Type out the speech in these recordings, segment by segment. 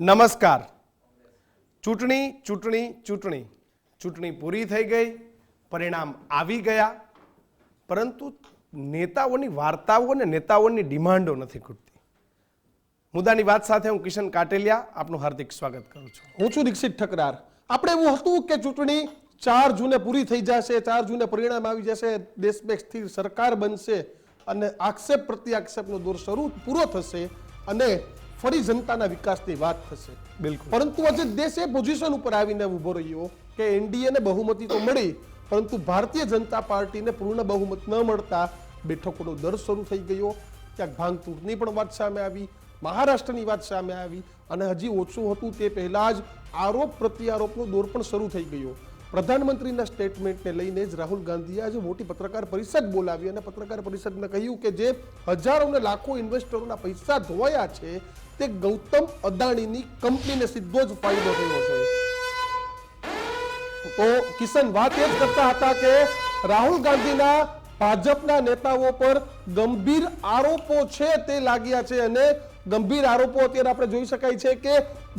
નમસ્કાર. ચૂંટણી પૂરી થઈ ગઈ, પરિણામ આવી ગયા, પરંતુ નેતાઓની વાર્તાઓ અને નેતાઓની ડિમાન્ડો નથી ખૂટતી. મુદ્દાની વાત સાથે હું કિશન કાટેલિયા આપનું હાર્દિક સ્વાગત કરું છું. હું છું દીક્ષિત ઠકરાર. આપણે એવું હતું કે ચૂંટણી 4 જૂને પૂરી થઈ જશે, 4 જૂને પરિણામ આવી જશે, દેશમાં સ્થિર સરકાર બનશે અને આક્ષેપ પ્રત્યાક્ષેપનો દોર પૂરો થશે અને ફરી જનતાના વિકાસની વાત થશે. બિલકુલ. પરંતુ આજે દેશ એ પોઝિશન ઉપર આવીને ઉભો રહ્યો કે એનડીએને બહુમતી તો મળી, પરંતુ ભારતીય જનતા પાર્ટીને પૂર્ણ બહુમત ન મળતા બેઠકોનો દર શરૂ થઈ ગયો. ક્યાંક ભાંગતૂટની પણ વાત સામે આવી, મહારાષ્ટ્રની વાત સામે આવી અને હજી ઓછું હતું તે પહેલા જ આરોપ પ્રત્યારોપનો દોર પણ શરૂ થઈ ગયો. પ્રધાનમંત્રીના સ્ટેટમેન્ટને લઈને જ રાહુલ ગાંધીએ આજે મોટી પત્રકાર પરિષદ બોલાવી અને પત્રકાર પરિષદમાં કહ્યું કે જે હજારો ને લાખો ઇન્વેસ્ટરોના પૈસા ધોવાયા છે તે ગૌતમ અદાણીની કંપનીને સીધો જ ફાયદો થયો છે. તો કિશન વાત એ જ કરતા હતા કે રાહુલ ગાંધીના ભાજપના નેતાઓ પર ગંભીર આરોપો છે તે લાગ્યા છે અને ગંભીર આરોપો અત્યારે આપણે જોઈ શકાય છે કે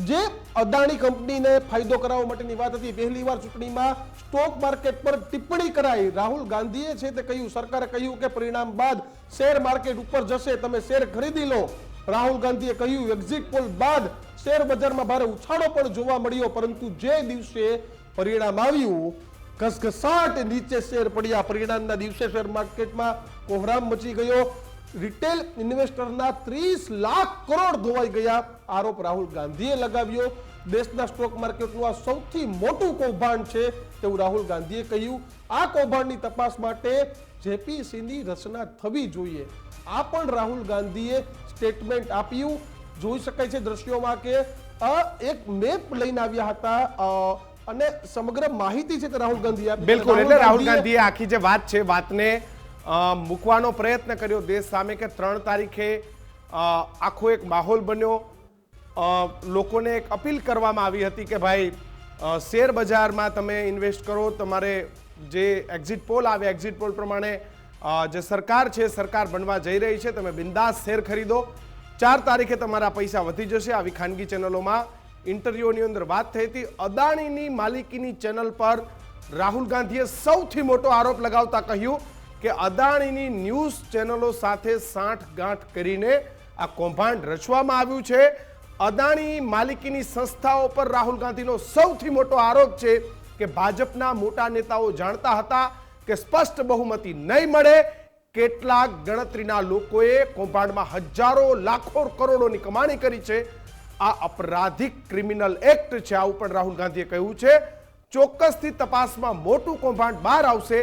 જે અદાણી કંપનીને ફાયદો કરાવવા માટેની વાત હતી, પહેલીવાર ચૂંટણીમાં સ્ટોક માર્કેટ પર ટિપ્પણી કરાઈ. રાહુલ ગાંધીએ છે તે કહ્યું, સરકારે કહ્યું કે પરિણામ બાદ શેર માર્કેટ ઉપર જશે, તમે શેર ખરીદી લો. રાહુલ ગાંધીએ કહ્યું એક્ઝિટ પોલ બાદ શેર બજારમાં ભારે ઉછાળો પણ જોવા મળ્યો, પરંતુ જે દિવસે પરિણામ આવ્યું ઘસઘસાટ નીચે શેર પડ્યા. પરિણામના દિવસે શેર માર્કેટમાં કોહરામ મચી ગયો. રિટેલ ઇન્વેસ્ટરના 30 લાખ કરોડ ધોવાઈ ગયા. આરોપ રાહુલ ગાંધીએ લગાવ્યો. દેશના સ્ટોક માર્કેટનું આ સૌથી મોટું કૌભાંડ છે તેવું રાહુલ ગાંધીએ કહ્યું. આ કૌભાંડની તપાસ માટે જેપીસીની રચના થવી જોઈએ. આ પણ રાહુલ ગાંધીએ સ્ટેટમેન્ટ આપ્યું. જોઈ શકાય છે દ્રશ્યોમાં કે એક મેપ લઈને આવ્યા હતા અને સમગ્ર માહિતી છે તે રાહુલ ગાંધીએ આપી. બિલકુલ. એટલે રાહુલ ગાંધીએ આખી જે વાત છે વાતને મૂકવાનો પ્રયત્ન કર્યો દેશ સામે કે 3 તારીખે આખો એક માહોલ બન્યો. લોકોને એક અપીલ કરવામાં આવી હતી કે ભાઈ શેર બજારમાં તમે ઇન્વેસ્ટ કરો, તમારે જે એક્ઝિટ પોલ આવે એક્ઝિટ પોલ પ્રમાણે જે સરકાર છે સરકાર બનવા જઈ રહી છે, તમે બિંદાસ શેર ખરીદો, 4 તારીખે તમારા પૈસા વધી જશે. આવી ખાનગી ચેનલોમાં ઇન્ટરવ્યુની અંદર વાત થઈ હતી. અદાણીની માલિકીની ચેનલ પર રાહુલ ગાંધીએ સૌથી મોટો આરોપ લગાવતા કહ્યું કે અદાણીની ન્યૂઝ ચેનલો સાથે સાંઠગાંઠ કરીને આ કૌભાંડ રચવામાં આવ્યું છે. અદાણી માલિકીની સંસ્થાઓ પર રાહુલ ગાંધીનો સૌથી મોટો આરોપ છે કે ભાજપના મોટા નેતાઓ જાણતા હતા કે સ્પષ્ટ બહુમતી નહીં મળે. કેટલાક ગણતરીના લોકોએ કૌભાંડમાં હજારો લાખો કરોડોની કમાણી કરી છે. આ અપરાધિક ક્રિમિનલ એક્ટ છે, આવું પણ રાહુલ ગાંધીએ કહ્યું છે. ચોક્કસથી તપાસમાં મોટું કૌભાંડ બહાર આવશે.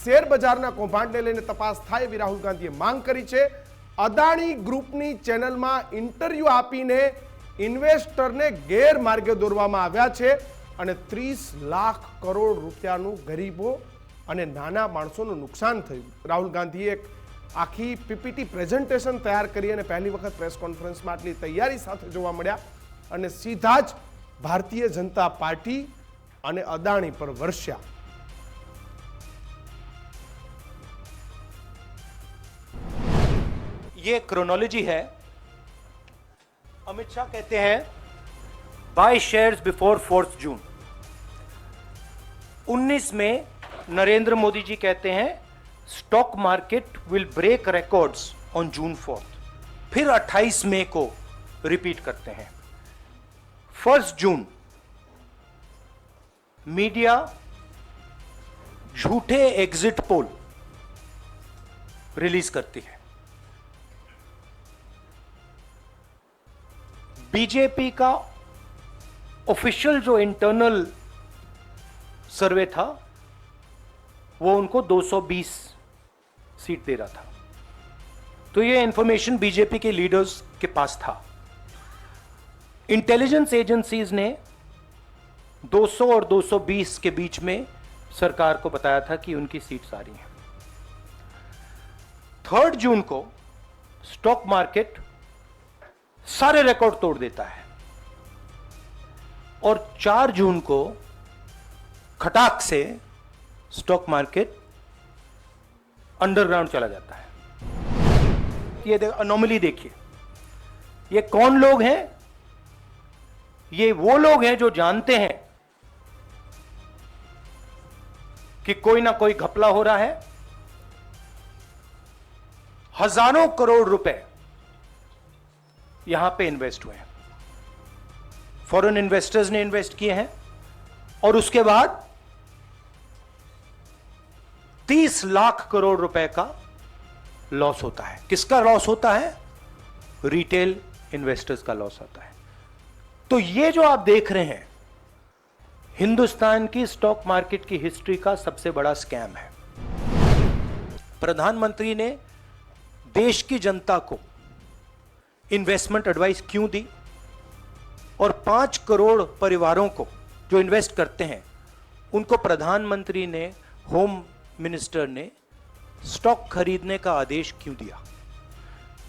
શેર બજારના કૌભાંડને લઈને તપાસ થાય એવી રાહુલ ગાંધીએ માંગ કરી છે. અદાણી ગ્રુપની ચેનલમાં ઇન્ટરવ્યુ આપીને ઇન્વેસ્ટરને ગેરમાર્ગે દોરવામાં આવ્યા છે અને 30 લાખ કરોડ રૂપિયાનું ગરીબો અને નાના માણસોનું નુકસાન થયું. રાહુલ ગાંધીએ એક આખી પીપીટી પ્રેઝન્ટેશન તૈયાર કરી અને પહેલી વખત પ્રેસ કોન્ફરન્સમાં આટલી તૈયારી સાથે જોવા મળ્યા અને સીધા જ ભારતીય જનતા પાર્ટી અને અદાણી પર વર્ષ્યા. ये क्रोनोलॉजी है. अमित शाह कहते हैं बाय शेयर्स बिफोर 4th जून. 19 में नरेंद्र मोदी जी कहते हैं stock market will break records on June 4th. फिर 28 मई को रिपीट करते हैं. 1 जून मीडिया झूठे एग्जिट पोल रिलीज करती है. बीजेपी का ऑफिशियल जो इंटरनल सर्वे था वो उनको 220 सीट दे रहा था. तो ये इंफॉर्मेशन बीजेपी के लीडर्स के पास था. इंटेलिजेंस एजेंसीज ने 200 और 220 के बीच में सरकार को बताया था कि उनकी सीट्स आ रही हैं. 3 जून को स्टॉक मार्केट सारे रिकॉर्ड तोड़ देता है और 4 जून को खटाक से स्टॉक मार्केट अंडरग्राउंड चला जाता है. ये अनोमली देखिए, ये कौन लोग हैं ये वो लोग हैं जो जानते हैं कि कोई ना कोई घपला हो रहा है। हजारों करोड़ रुपए यहां पे इन्वेस्ट हुए हैं, फॉरेन इन्वेस्टर्स ने इन्वेस्ट किए हैं, और उसके बाद 30 लाख करोड़ रुपए का लॉस होता है। किसका लॉस होता है? रिटेल इन्वेस्टर्स का लॉस होता है। तो ये जो आप देख रहे हैं, हिंदुस्तान की स्टॉक मार्केट की हिस्ट्री का सबसे बड़ा स्कैम है। प्रधानमंत्री ने देश की जनता को इन्वेस्टमेंट एडवाइस क्यों दी, और 5 करोड़ परिवारों को जो इन्वेस्ट करते हैं उनको प्रधानमंत्री ने, होम मिनिस्टर ने स्टॉक खरीदने का आदेश क्यों दिया?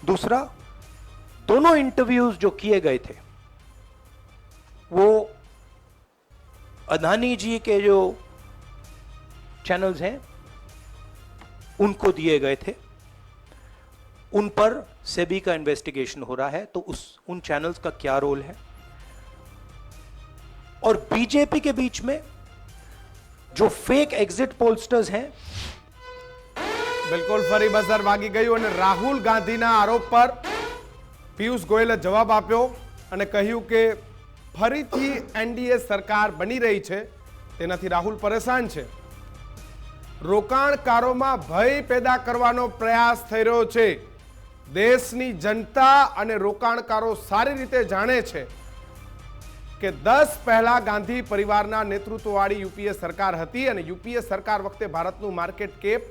दूसरा, दोनों इंटरव्यूज जो किए गए थे वो अदानी जी के जो चैनल्स हैं उनको दिए गए थे, उन पर सेबी का इन्वेस्टिगेशन हो रहा है, तो उन चैनल्स का क्या रोल है? और बीजेपी के बीच में जो फेक एग्जिट पोलस्टर्स हैं, બિલકુલ ફરી બઝર વાગી ગયું અને રાહુલ ગાંધીના આરોપ પર પિયુષ ગોયલે જવાબ આપ્યો અને કહ્યું કે ફરીથી એનડીએ સરકાર બની રહી છે તેનાથી રાહુલ પરેશાન છે। રોકાણકારોમાં ભય પેદા કરવાનો પ્રયાસ થઈ રહ્યો છે। દેશની જનતા અને રોકાણકારો સારી રીતે જાણે છે કે 10 પહેલા ગાંધી પરિવારના નેતૃત્વવાળી યુપીએ સરકાર હતી અને યુપીએ સરકાર વખતે ભારતનું માર્કેટ કેપ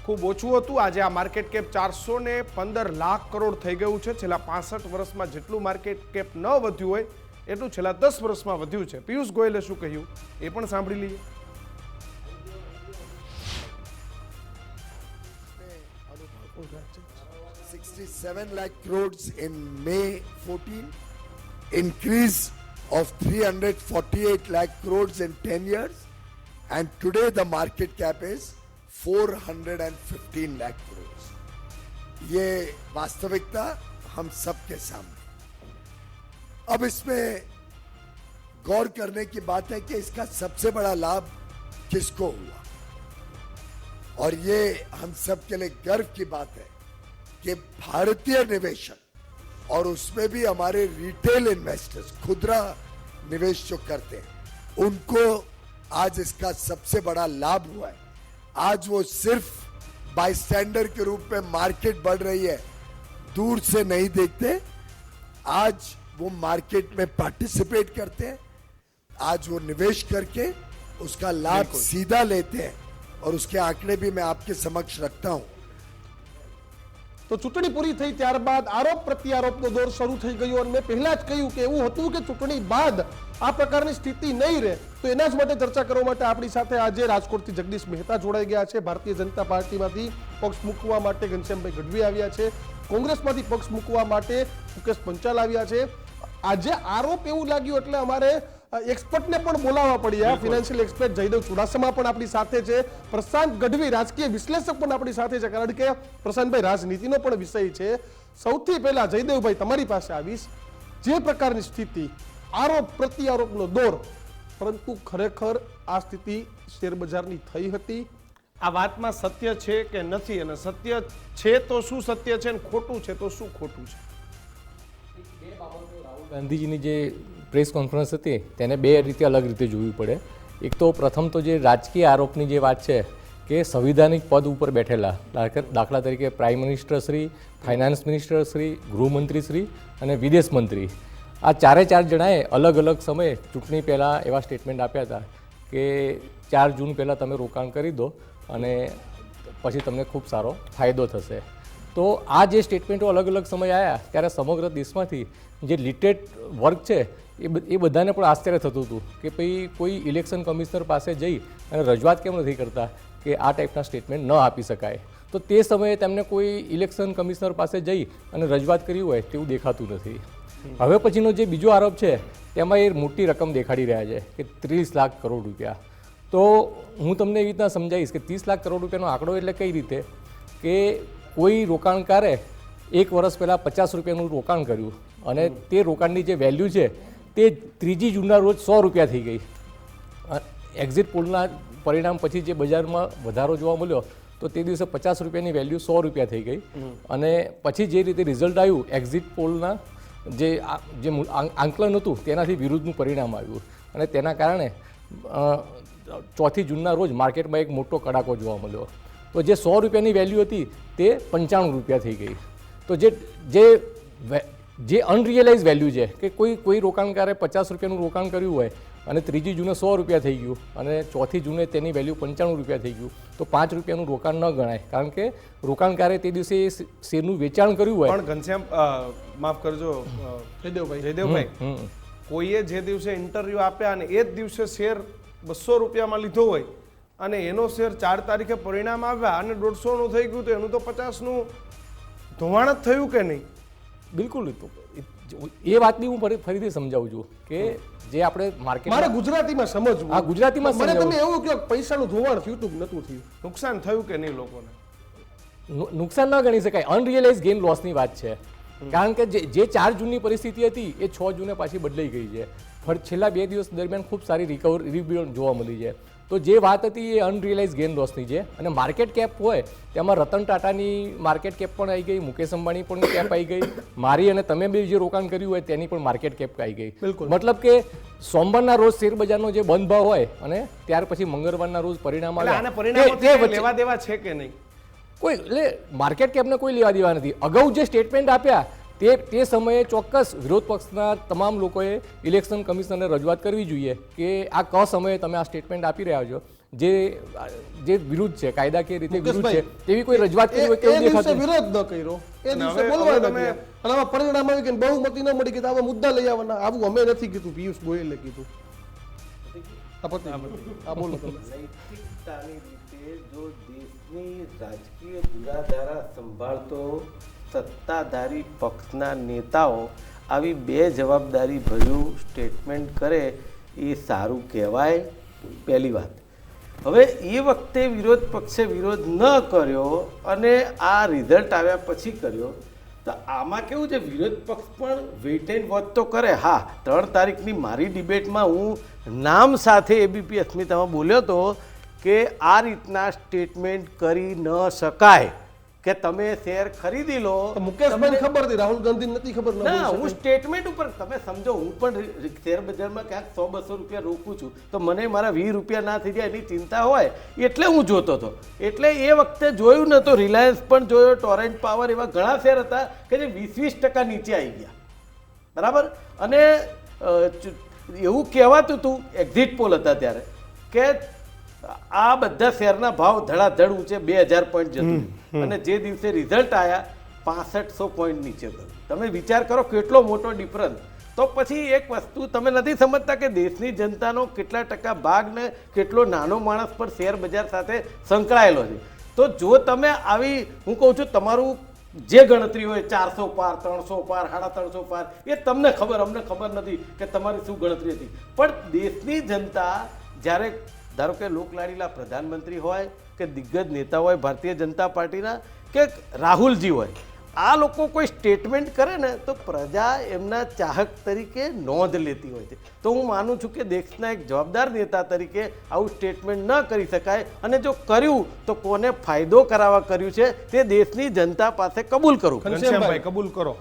ખૂબ ઓછું હતું। આજે આ માર્કેટ કેપ 415 લાખ કરોડ થઈ ગયું છે। છેલ્લા 65 વર્ષમાં જેટલું માર્કેટ કેપ ન વધ્યું હોય એટલું છેલ્લા 10 વર્ષમાં વધ્યું છે। પિયુષ ગોયલે શું કહ્યું એ પણ સાંભળી લઈએ। 67 lakh crores in May 14, increase of 348 lakh crores in 10 years, and today the market cap is 415 lakh crores. ये वास्तविकता हम सबके सामने। अब इसमें गौर करने की बात है कि इसका सबसे बड़ा लाभ किसको हुआ, और ये हम सब के लिए गर्व की बात है कि भारतीय निवेशक और उसमें भी हमारे रिटेल इन्वेस्टर्स, खुदरा निवेश जो करते हैं, उनको आज इसका सबसे बड़ा लाभ हुआ है। आज वो सिर्फ बाईस्टैंडर के रूप में मार्केट बढ़ रही है दूर से नहीं देखते, आज वो मार्केट में पार्टिसिपेट करते हैं, आज वो निवेश करके उसका लाभ सीधा लेते हैं, और उसके आंकड़े भी मैं आपके समक्ष रखता हूं। તો ચૂંટણી પૂરી થઈ ત્યારબાદ આરોપ પ્રત્યારોપનો દોર શરૂ થઈ ગયો અને મેં પહેલા જ કહ્યું કે એવું હતું કે ચૂંટણી બાદ આ પ્રકારની સ્થિતિ નહીં રહે। તો એના જ માટે ચર્ચા કરવા માટે આપણી સાથે આજે રાજકોટથી જગદીશ મહેતા જોડાઈ ગયા છે। ભારતીય જનતા પાર્ટીમાંથી પક્ષ મૂકવા માટે ઘનશ્યામભાઈ ગઢવી આવ્યા છે, કોંગ્રેસમાંથી પક્ષ મૂકવા માટે મુકેશ પંચાલ આવ્યા છે। આજે આરોપ એવું લાગ્યું એટલે અમારે એક્સપર્ટને પણ બોલાવવા પડ્યા। ફાઇનાન્શિયલ એક્સપર્ટ જયદેવ ચુડાસમા પણ આપણી સાથે છે, પ્રશાંત ગઢવી રાજકીય વિશ્લેષક પણ આપણી સાથે છે, કારણ કે પ્રશાંતભાઈ રાજનીતિનો પણ વિષય છે। સૌથી પહેલા જયદેવભાઈ તમારી પાસે આવીશ। જે પ્રકારની સ્થિતિ, આરોપ પ્રત્યારોપનો દોર, પરંતુ ખરેખર આ સ્થિતિ શેરબજારની થઈ હતી? આ વાતમાં સત્ય છે કે નથી, અને સત્ય છે તો શું સત્ય છે અને ખોટું છે તો શું ખોટું છે? ગાંધીજીની જે પ્રેસ કોન્ફરન્સ હતી તેને બે રીતે અલગ રીતે જોવી પડે। એક તો પ્રથમ તો જે રાજકીય આરોપની જે વાત છે કે સંવિધાનિક પદ ઉપર બેઠેલા, દાખલા તરીકે prime minister Shri, finance minister Shri, ગૃહમંત્રી શ્રી અને વિદેશ મંત્રી, આ ચારે ચાર જણાએ અલગ અલગ સમયે ચૂંટણી પહેલાં એવા સ્ટેટમેન્ટ આપ્યા હતા કે 4 જૂન પહેલાં તમે રોકાણ કરી દો અને પછી તમને ખૂબ સારો ફાયદો થશે। તો આ જે સ્ટેટમેન્ટો અલગ અલગ સમય આવ્યા ત્યારે સમગ્ર દેશમાંથી જે લિટેડ વર્ગ છે એ બધાને પણ આશ્ચર્ય થતું હતું કે ભાઈ કોઈ ઇલેક્શન કમિશનર પાસે જઈ અને રજૂઆત કેમ નથી કરતા કે આ ટાઈપના સ્ટેટમેન્ટ ન આપી શકાય। તો તે સમયે તેમને કોઈ ઇલેક્શન કમિશનર પાસે જઈ અને રજૂઆત કરી હોય તેવું દેખાતું નથી। હવે પછીનો જે બીજો આરોપ છે તેમાં એ મોટી રકમ દેખાડી રહ્યા છે કે 30 લાખ કરોડ રૂપિયા। તો હું તમને એવી રીતના સમજાવીશ કે 30 લાખ કરોડ રૂપિયાનો આંકડો એટલે કઈ રીતે કે કોઈ રોકાણકારે 1 વર્ષ પહેલાં 50 રૂપિયાનું રોકાણ કર્યું અને તે રોકાણની જે વેલ્યુ છે તે 3 જૂનના રોજ 100 રૂપિયા થઈ ગઈ. એક્ઝિટ પોલના પરિણામ પછી જે બજારમાં વધારો જોવા મળ્યો તો તે દિવસે 50 રૂપિયાની વેલ્યુ 100 રૂપિયા થઈ ગઈ. અને પછી જે રીતે રિઝલ્ટ આવ્યું એક્ઝિટ પોલના જે આંકલન હતું તેનાથી વિરુદ્ધનું પરિણામ આવ્યું અને તેના કારણે 4 જૂનના રોજ માર્કેટમાં એક મોટો કડાકો જોવા મળ્યો. તો જે 100 રૂપિયાની વેલ્યુ હતી તે 95 રૂપિયા થઈ ગઈ. તો જે અનરિયલાઇઝ વેલ્યુ છે કે કોઈ રોકાણકારે 50 રૂપિયાનું રોકાણ કર્યું હોય અને 3 જૂને 100 રૂપિયા થઈ ગયું અને 4 જૂને તેની વેલ્યુ 95 રૂપિયા થઈ ગયું તો 5 રૂપિયાનું રોકાણ ન ગણાય, કારણ કે રોકાણકારે તે દિવસે એ શેરનું વેચાણ કર્યું હોય. પણ ઘનશ્યામ માફ કરજો જયદેવભાઈ, કોઈએ જે દિવસે ઇન્ટરવ્યુ આપ્યા અને એ જ દિવસે શેર 200 રૂપિયામાં લીધો હોય અને એનો શેર 4 તારીખે પરિણામ આવ્યા અને 150નું થઈ ગયું તો એનું તો 50નું ધોવાણ જ થયું કે નહીં? બિલકુલ. એ વાતની હું ફરીથી સમજાવું છું કે જે આપણે માર્કેટ મારે ગુજરાતીમાં સમજવું. આ ગુજરાતીમાં મને તમે એવું કહો પૈસાનું ધોવાણ થયું હતું કે નતું થયું? નુકસાન થયું કે નહીં લોકોને? નુકસાન ન ગણી શકાય, અનરિયલાઇઝ ગેઇન લોસની વાત છે. કારણ કે જે 4 જૂનની પરિસ્થિતિ હતી એ 6 જૂને પાછી બદલાઈ ગઈ છે. છેલ્લા 2 દિવસ દરમિયાન ખૂબ સારી રિબાઉન્ડ જોવા મળી છે. તો જે વાત હતી એ અનરિયલાઇઝ ગેઇન લોસની છે. અને માર્કેટ કેપ હોય તેમાં રતન ટાટાની માર્કેટ કેપ પણ આવી ગઈ, મુકેશ અંબાણી પણ કેપ આવી ગઈ, મારી અને તમે બી જે રોકાણ કર્યું હોય તેની પણ માર્કેટ કેપ આવી ગઈ. મતલબ કે સોમવારના રોજ શેર બજારનો જે બંધ ભાવ હોય અને ત્યાર પછી મંગળવારના રોજ પરિણામ આવે, લેવા દેવા છે કે નહીં? કોઈ એટલે માર્કેટ કેપને કોઈ લેવા દેવા નથી. અગાઉ જે સ્ટેટમેન્ટ આપ્યા તે સમયે ચોક્કસ વિરોધ પક્ષના તમામ લોકોએ ઇલેક્શન કમિશનને રજૂઆત કરવી જોઈએ કે આ સમયે તમે આ સ્ટેટમેન્ટ આપી રહ્યા છો જે વિરુદ્ધ છે, કાયદાકીય રીતે વિરુદ્ધ છે, તેવી કોઈ રજૂઆત કરી હોય કેવું દેખાતું? વિરોધ ન કર્યો, એ દિવસે બોલવા તમે અને આમાં પરિણામ આવી કે બહુમતી ન મળી કે આવા મુદ્દા લઈ આવવાના, આવું અમે નથી કીધું, પિયુષ ગોયલે કીધું. આ બોલો તમે. નૈતિકતાની રીતે જો દેશની રાજકીય દુરાધારા સંભાળતો સત્તાધારી પક્ષના નેતાઓ આવી બેજવાબદારી ભર્યું સ્ટેટમેન્ટ કરે એ સારું કહેવાય. પહેલી વાત. હવે એ વખતે વિરોધ પક્ષે વિરોધ ન કર્યો અને આ રિઝલ્ટ આવ્યા પછી કર્યો તો આમાં કેવું છે, વિરોધ પક્ષ પણ વેઇટ એન્ડ વોચ તો કરે. હા, 3 તારીખની મારી ડિબેટમાં હું નામ સાથે એબીપી અસ્મિતામાં બોલ્યો હતો કે આ રીતના સ્ટેટમેન્ટ કરી ન શકાય કે તમે શેર ખરીદી લો. મુકેશભાઈને ખબર હતી, રાહુલ ગાંધી નથી ખબર? ના, હું સ્ટેટમેન્ટ ઉપર તમે સમજો, હું પણ શેર બજારમાં ક્યાંક 100-200 રૂપિયા રોકું છું તો મને મારા 20 રૂપિયા ના થઈ જાય એની ચિંતા હોય એટલે હું જોતો હતો. એટલે એ વખતે જોયું ને તો રિલાયન્સ પણ જોયો, ટોરેન્ટ પાવર, એવા ઘણા શેર હતા કે જે 20% નીચે આવી ગયા. બરાબર. અને એવું કહેવાતું હતું, એક્ઝિટ પોલ હતા ત્યારે, કે આ બધા શેરના ભાવ ધડાધડ ઊંચે 2000 પોઈન્ટ જતું અને જે દિવસે રિઝલ્ટ આવ્યા 6500 પોઈન્ટ નીચે ગયું. તમે વિચાર કરો કેટલો મોટો ડિફરન્સ. તો પછી એક વસ્તુ તમે નથી સમજતા કે દેશની જનતાનો કેટલા ટકા ભાગ ને કેટલો નાનો માણસ પર શેર બજાર સાથે સંકળાયેલો છે. તો જો તમે આવી, હું કહું છું, તમારું જે ગણતરી હોય 400 પાર, 300 પાર, 350 પાર, એ તમને ખબર, અમને ખબર નથી કે તમારી શું ગણતરી હતી. પણ દેશની જનતા જ્યારે ધારો કે લોકલાડીલા પ્રધાનમંત્રી હોય કે દિગ્ગજ નેતા હોય ભારતીય જનતા પાર્ટીના કે રાહુલજી હોય, આ લોકો કોઈ સ્ટેટમેન્ટ કરે ને તો પ્રજા એમના ચાહક તરીકે નોંધ લેતી હોય છે. તો હું માનું છું કે દેશના એક જવાબદાર નેતા તરીકે આવું સ્ટેટમેન્ટ ન કરી શકાય અને જો કર્યું તો કોને ફાયદો કરાવવા કર્યું છે તે દેશની જનતા પાસે કબૂલ કરવું. ઘનશ્યામભાઈ કબૂલ કરો.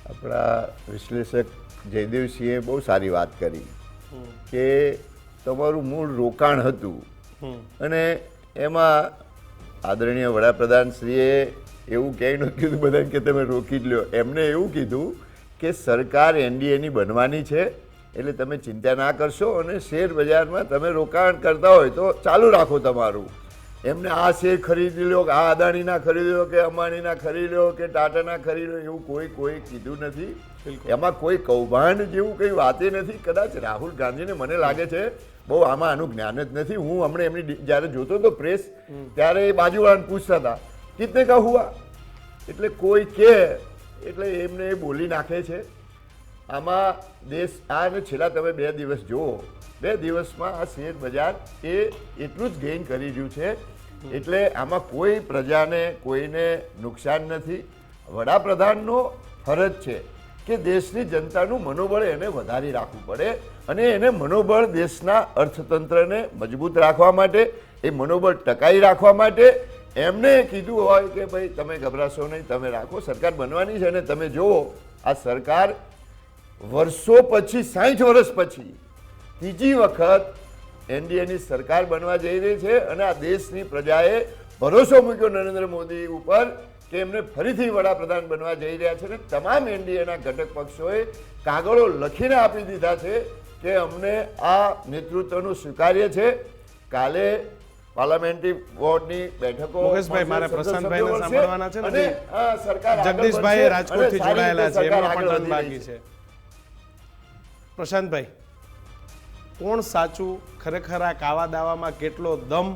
આપણા વિશ્લેષક જયદેવસિંહે બહુ સારી વાત કરી કે તમારું મૂળ રોકાણ હતું અને એમાં આદરણીય વડાપ્રધાનશ્રીએ એવું ક્યાંય નહોતું કીધું બધાને કે તમે રોકી જ લો. એમને એવું કીધું કે સરકાર એનડીએની બનવાની છે એટલે તમે ચિંતા ના કરશો અને શેર બજારમાં તમે રોકાણ કરતા હોય તો ચાલુ રાખો તમારું. એમને આ શેર ખરીદી લો કે આ અદાણીના ખરીદી લો કે અંબાણીના ખરીદી લો કે ટાટાના ખરીદી લો એવું કોઈ કીધું નથી. એમાં કોઈ કૌભાંડ જેવું કંઈ વાતે નથી. કદાચ રાહુલ ગાંધીને મને લાગે છે બહુ આનું જ્ઞાન જ નથી. હું હમણાં એમની જ્યારે જોતો હતો પ્રેસ ત્યારે એ બાજુવાળાને પૂછતા હતા કિતને કા હુઆ, એટલે કોઈ કે એટલે એમને એ બોલી નાખે છે. આમાં દેશ આ છેલ્લા તમે 2 દિવસ જુઓ, 2 દિવસમાં આ શેર બજાર એ એટલું જ ગેઇન કરી રહ્યું છે. એટલે આમાં કોઈ પ્રજાને કોઈને નુકસાન નથી. વડાપ્રધાનનો ફરજ છે કે દેશની જનતાનું મનોબળ એને વધારી રાખવું પડે અને એને મનોબળ દેશના અર્થતંત્રને મજબૂત રાખવા માટે, એ મનોબળ ટકાઈ રાખવા માટે એમને કીધું હોય કે ભાઈ તમે ગભરાશો નહીં, તમે રાખો, સરકાર બનવાની છે. અને તમે જુઓ આ સરકાર વર્ષો પછી, 60 વર્ષ પછી ત્રીજી વખત એનડીએની સરકાર બનવા જઈ રહી છે અને આ દેશની પ્રજાએ ભરોસો મૂક્યો નરેન્દ્ર મોદી ઉપર કે એમને ફરીથી વડાપ્રધાન બનવા જઈ રહ્યા છે. અને તમામ એનડીએના ઘટક પક્ષોએ કાગળો લખીને આપી દીધા છે કે અમને આ નેતૃત્વનું સ્વીકાર્ય છે. કાલે પાર્લામેન્ટરી બોર્ડની બેઠકો મુકેશભાઈ, મારે પ્રશાંતભાઈને સાંભળવાના છે ને, અને આ સરકાર આગળ જગદીશભાઈ વધશે રાજકોટથી અને સારી જોડાયેલા રીતે છે, એમનો સરકાર પણ આગળ ટર્ન બાકી વધી રહી છે. પ્રશાંતભાઈ, કોણ સાચું? ખરેખર આ કાવા દાવામાં કેટલો દમ?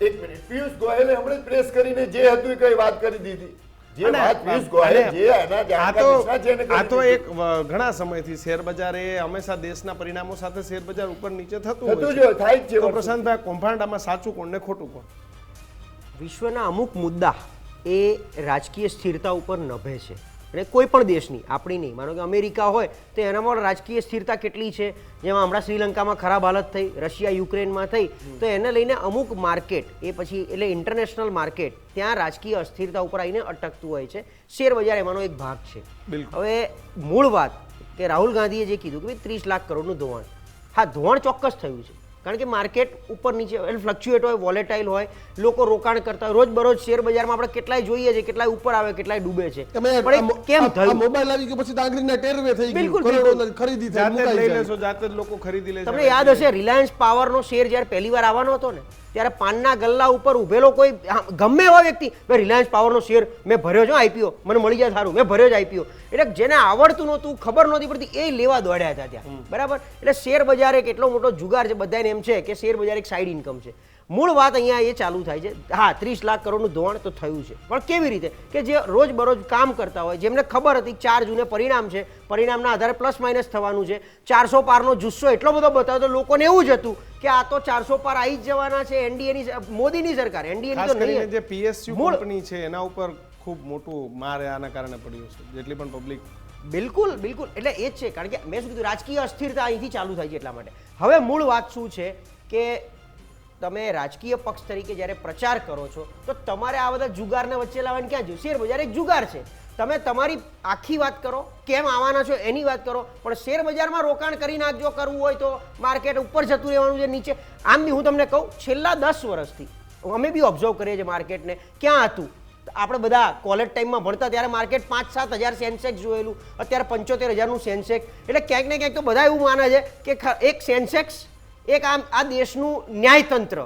એક મિનિટ, પિયુષ ગોયલે હમણાં જ પ્રેસ કરીને જે હતું એ કઈ વાત કરી દીધી. જે અને વાત પિયુષ ગોયલે જે એના આ જાણકાર તો નિષ્ણાત છે એને કરી આ તો દીધી. એક ઘણા સમયથી શેર બજાર એ હંમેશા દેશના પરિણામો સાથે શેર બજાર ઉપર નીચે થતું હોય થતું છે. જ હોય, થાય જ છે તો વર્ષો. પ્રશાંતભાઈ, કૌભાંડામાં સાચું કોણ ને ખોટું કોણ? વિશ્વના અમુક મુદ્દા એ રાજકીય સ્થિરતા ઉપર નભે છે અને કોઈ પણ દેશની, આપણી નહીં, માનો કે અમેરિકા હોય તો એનામાં રાજકીય સ્થિરતા કેટલી છે, જેમાં હમણાં શ્રીલંકામાં ખરાબ હાલત થઈ, રશિયા યુક્રેનમાં થઈ, તો એને લઈને અમુક માર્કેટ એ પછી એટલે ઇન્ટરનેશનલ માર્કેટ ત્યાં રાજકીય અસ્થિરતા ઉપર આવીને અટકતું હોય છે. શેર બજાર એમાંનો એક ભાગ છે. હવે મૂળ વાત કે રાહુલ ગાંધીએ જે કીધું કે 30 લાખ કરોડનું ધોવાણ, હા ધોવાણ ચોક્કસ થયું છે, કારણ કે માર્કેટ ઉપર નીચે ફ્લક્ચ્યુએટ હોય, વોલેટાઇલ હોય, લોકો રોકાણ કરતા હોય, રોજબરોજ શેર બજારમાં આપણે કેટલાય જોઈએ છે, કેટલાય ઉપર આવે, કેટલાય ડૂબે છે. પણ એ કેમ થયું? મોબાઈલ આવી ગયો પછી ડાંગરીના ટેરવે થઈ ગયું, બિલકુલ, કરોડોની ખરીદી થઈ, જાતે જ મુકાઈ લઈ જાય. લેશો, જાતે જ લોકો ખરીદી લેશે. તમને યાદ હશે રિલાયન્સ પાવરનો શેર જ્યારે પહેલી વાર આવવાનો હતો ને, ત્યારે પાનના ગલ્લા ઉપર ઉભેલો કોઈ ગમે એવા વ્યક્તિ, મેં રિલાયન્સ પાવરનો શેર મેં ભર્યો છે, આઈપીઓ મને મળી જાય સારું, મેં ભર્યો છે આઈપીઓ. એટલે જેને આવડતું નહોતું, ખબર નહોતી પડતી, એ લેવા દોડ્યા હતા ત્યાં, બરાબર. એટલે શેર બજાર એક એટલો મોટો જુગાર છે, બધાને એમ છે કે શેર બજાર એક સાઈડ ઇન્કમ છે. મૂળ વાત અહીંયા એ ચાલુ થાય છે. હા, 30 લાખ કરોડનું ધોવાણ તો થયું છે, પણ કેવી રીતે કે જે રોજબરોજ કામ કરતા હોય, જેમને ખબર હતી 4 જૂને પરિણામ છે, પરિણામના આધારે પ્લસ માઇનસ થવાનું છે, 400 પારનો જુસ્સો એટલો બધો બતાવ્યો તો લોકોને એવું જ હતું કે આ તો 400 પાર આવી જ જવાના છે. એનડીએની મોદીની સરકાર, એનડીએની ખાસ તો કરીને નહીં. જે પીએસયુ કંપની છે એના ઉપર ખૂબ મોટું માર આના કારણે પડ્યું છે, જેટલી પણ પબ્લિક. બિલકુલ બિલકુલ, એટલે એ જ છે, કારણ કે મેં શું કીધું, રાજકીય અસ્થિરતા અહીંથી ચાલુ થાય છે. એટલા માટે હવે મૂળ વાત શું છે કે તમે રાજકીય પક્ષ તરીકે જ્યારે પ્રચાર કરો છો તો તમારે આ બધા જુગારને વચ્ચે લાવવાની ક્યાં જોઈએ? શેર બજાર એક જુગાર છે. તમે તમારી આખી વાત કરો, કેમ આવવાના છો એની વાત કરો, પણ શેર બજારમાં રોકાણ કરી નાખજો, કરવું હોય તો માર્કેટ ઉપર જતું રહેવાનું છે, નીચે. આમ બી હું તમને કહું, છેલ્લા 10 વર્ષથી અમે બી ઓબ્ઝર્વ કરીએ છીએ માર્કેટને. ક્યાં હતું આપણે બધા કોલેજ ટાઈમમાં ભણતા ત્યારે માર્કેટ 5-7 હજાર સેન્સેક્સ જોયેલું, અત્યારે 75,000નું સેન્સેક્સ. એટલે ક્યાંક ને ક્યાંક તો બધા એવું માને છે કે એક સેન્સેક્સ એક આ દેશનું ન્યાયતંત્ર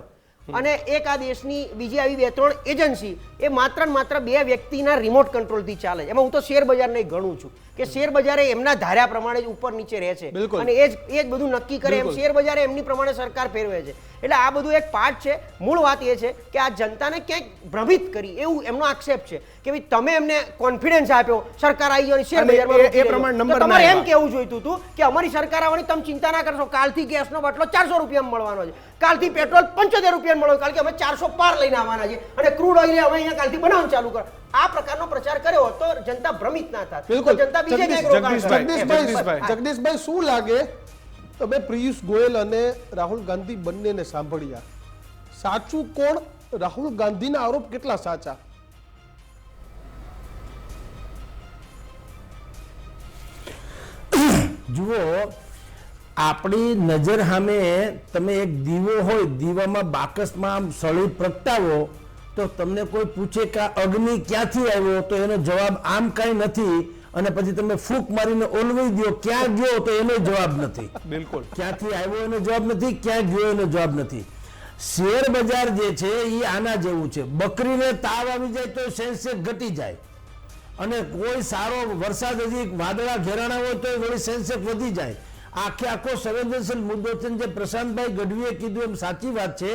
અને એક આ દેશની બીજી આવી 2-3 એજન્સી એ માત્ર ને માત્ર 2 વ્યક્તિના રિમોટ કંટ્રોલથી ચાલે છે. એમાં હું તો શેર બજારને ગણું છું કે શેર બજારે એમના ધાર્યા પ્રમાણે જ ઉપર નીચે રહે છે અને એ જ બધું નક્કી કરે. એમ શેર બજારે એમની પ્રમાણે સરકાર ફેરવે છે. એટલે આ બધું એક પાર્ટ છે. મૂળ વાત એ છે કે આ જનતાને ક્યાંક ભ્રમિત કરી, એવું એમનો આક્ષેપ છે કે ભાઈ તમે એમને કોન્ફિડન્સ આપ્યો સરકાર આવી ગયો શેર બજારમાં એ પ્રમાણે નંબર તમારે એમ કેવું જોઈતું હતું કે અમારી સરકાર આવવાની, તમે ચિંતા ના કરશો, કાલથી ગેસનો બાટલો 400 રૂપિયામાં મળવાનો છે, કાલથી પેટ્રોલ 75 રૂપિયામાં મળવાનું, કારણ કે અમે 400 પાર લઈને આવવાના છે અને ક્રૂડ ઓઇલ અમે અહીંયા કાલથી બનાવવાનું ચાલુ કરો. આ પ્રકારનો પ્રચાર કર્યો તો જનતા ભ્રમિત ના થાત. બિલકુલ. જનતા બીજે ક્યાંક રોકાણ કરે. જગદીશભાઈ, શું લાગે તમે પિયુષ ગોયલ અને રાહુલ ગાંધી બંનેને સાંભળ્યા, સાચું કોણ? રાહુલ ગાંધીના આરોપ કેટલા સાચા? જુઓ, આપણી નજર સામે તમે એક દીવો હોય, દીવામાં બાકસમાં આમ સળી પ્રગટાવો તો તમને કોઈ પૂછે કે આ અગ્નિ ક્યાંથી આવ્યો તો એનો જવાબ આમ કઈ નથી, અને પછી તમે ફૂંક મારીને ઓલવી દો ક્યાં ગયો તો એનો જવાબ નથી. બિલકુલ, ક્યાંથી આવ્યો એનો જવાબ નથી, ક્યાં ગયો એનો જવાબ નથી. શેર બજાર જે છે એ આના જેવું છે. બકરીને તાવ આવી જાય તો સેન્સેક્સ ઘટી જાય, અને કોઈ સારો વરસાદ હજી વાદળા ઘેરાણા હોય તો વળી સેન્સેક્સ વધી જાય. આખો સંવેદનશીલ મુદ્દો છે. જે પ્રશાંતભાઈ ગઢવીએ કીધું એમ સાચી વાત છે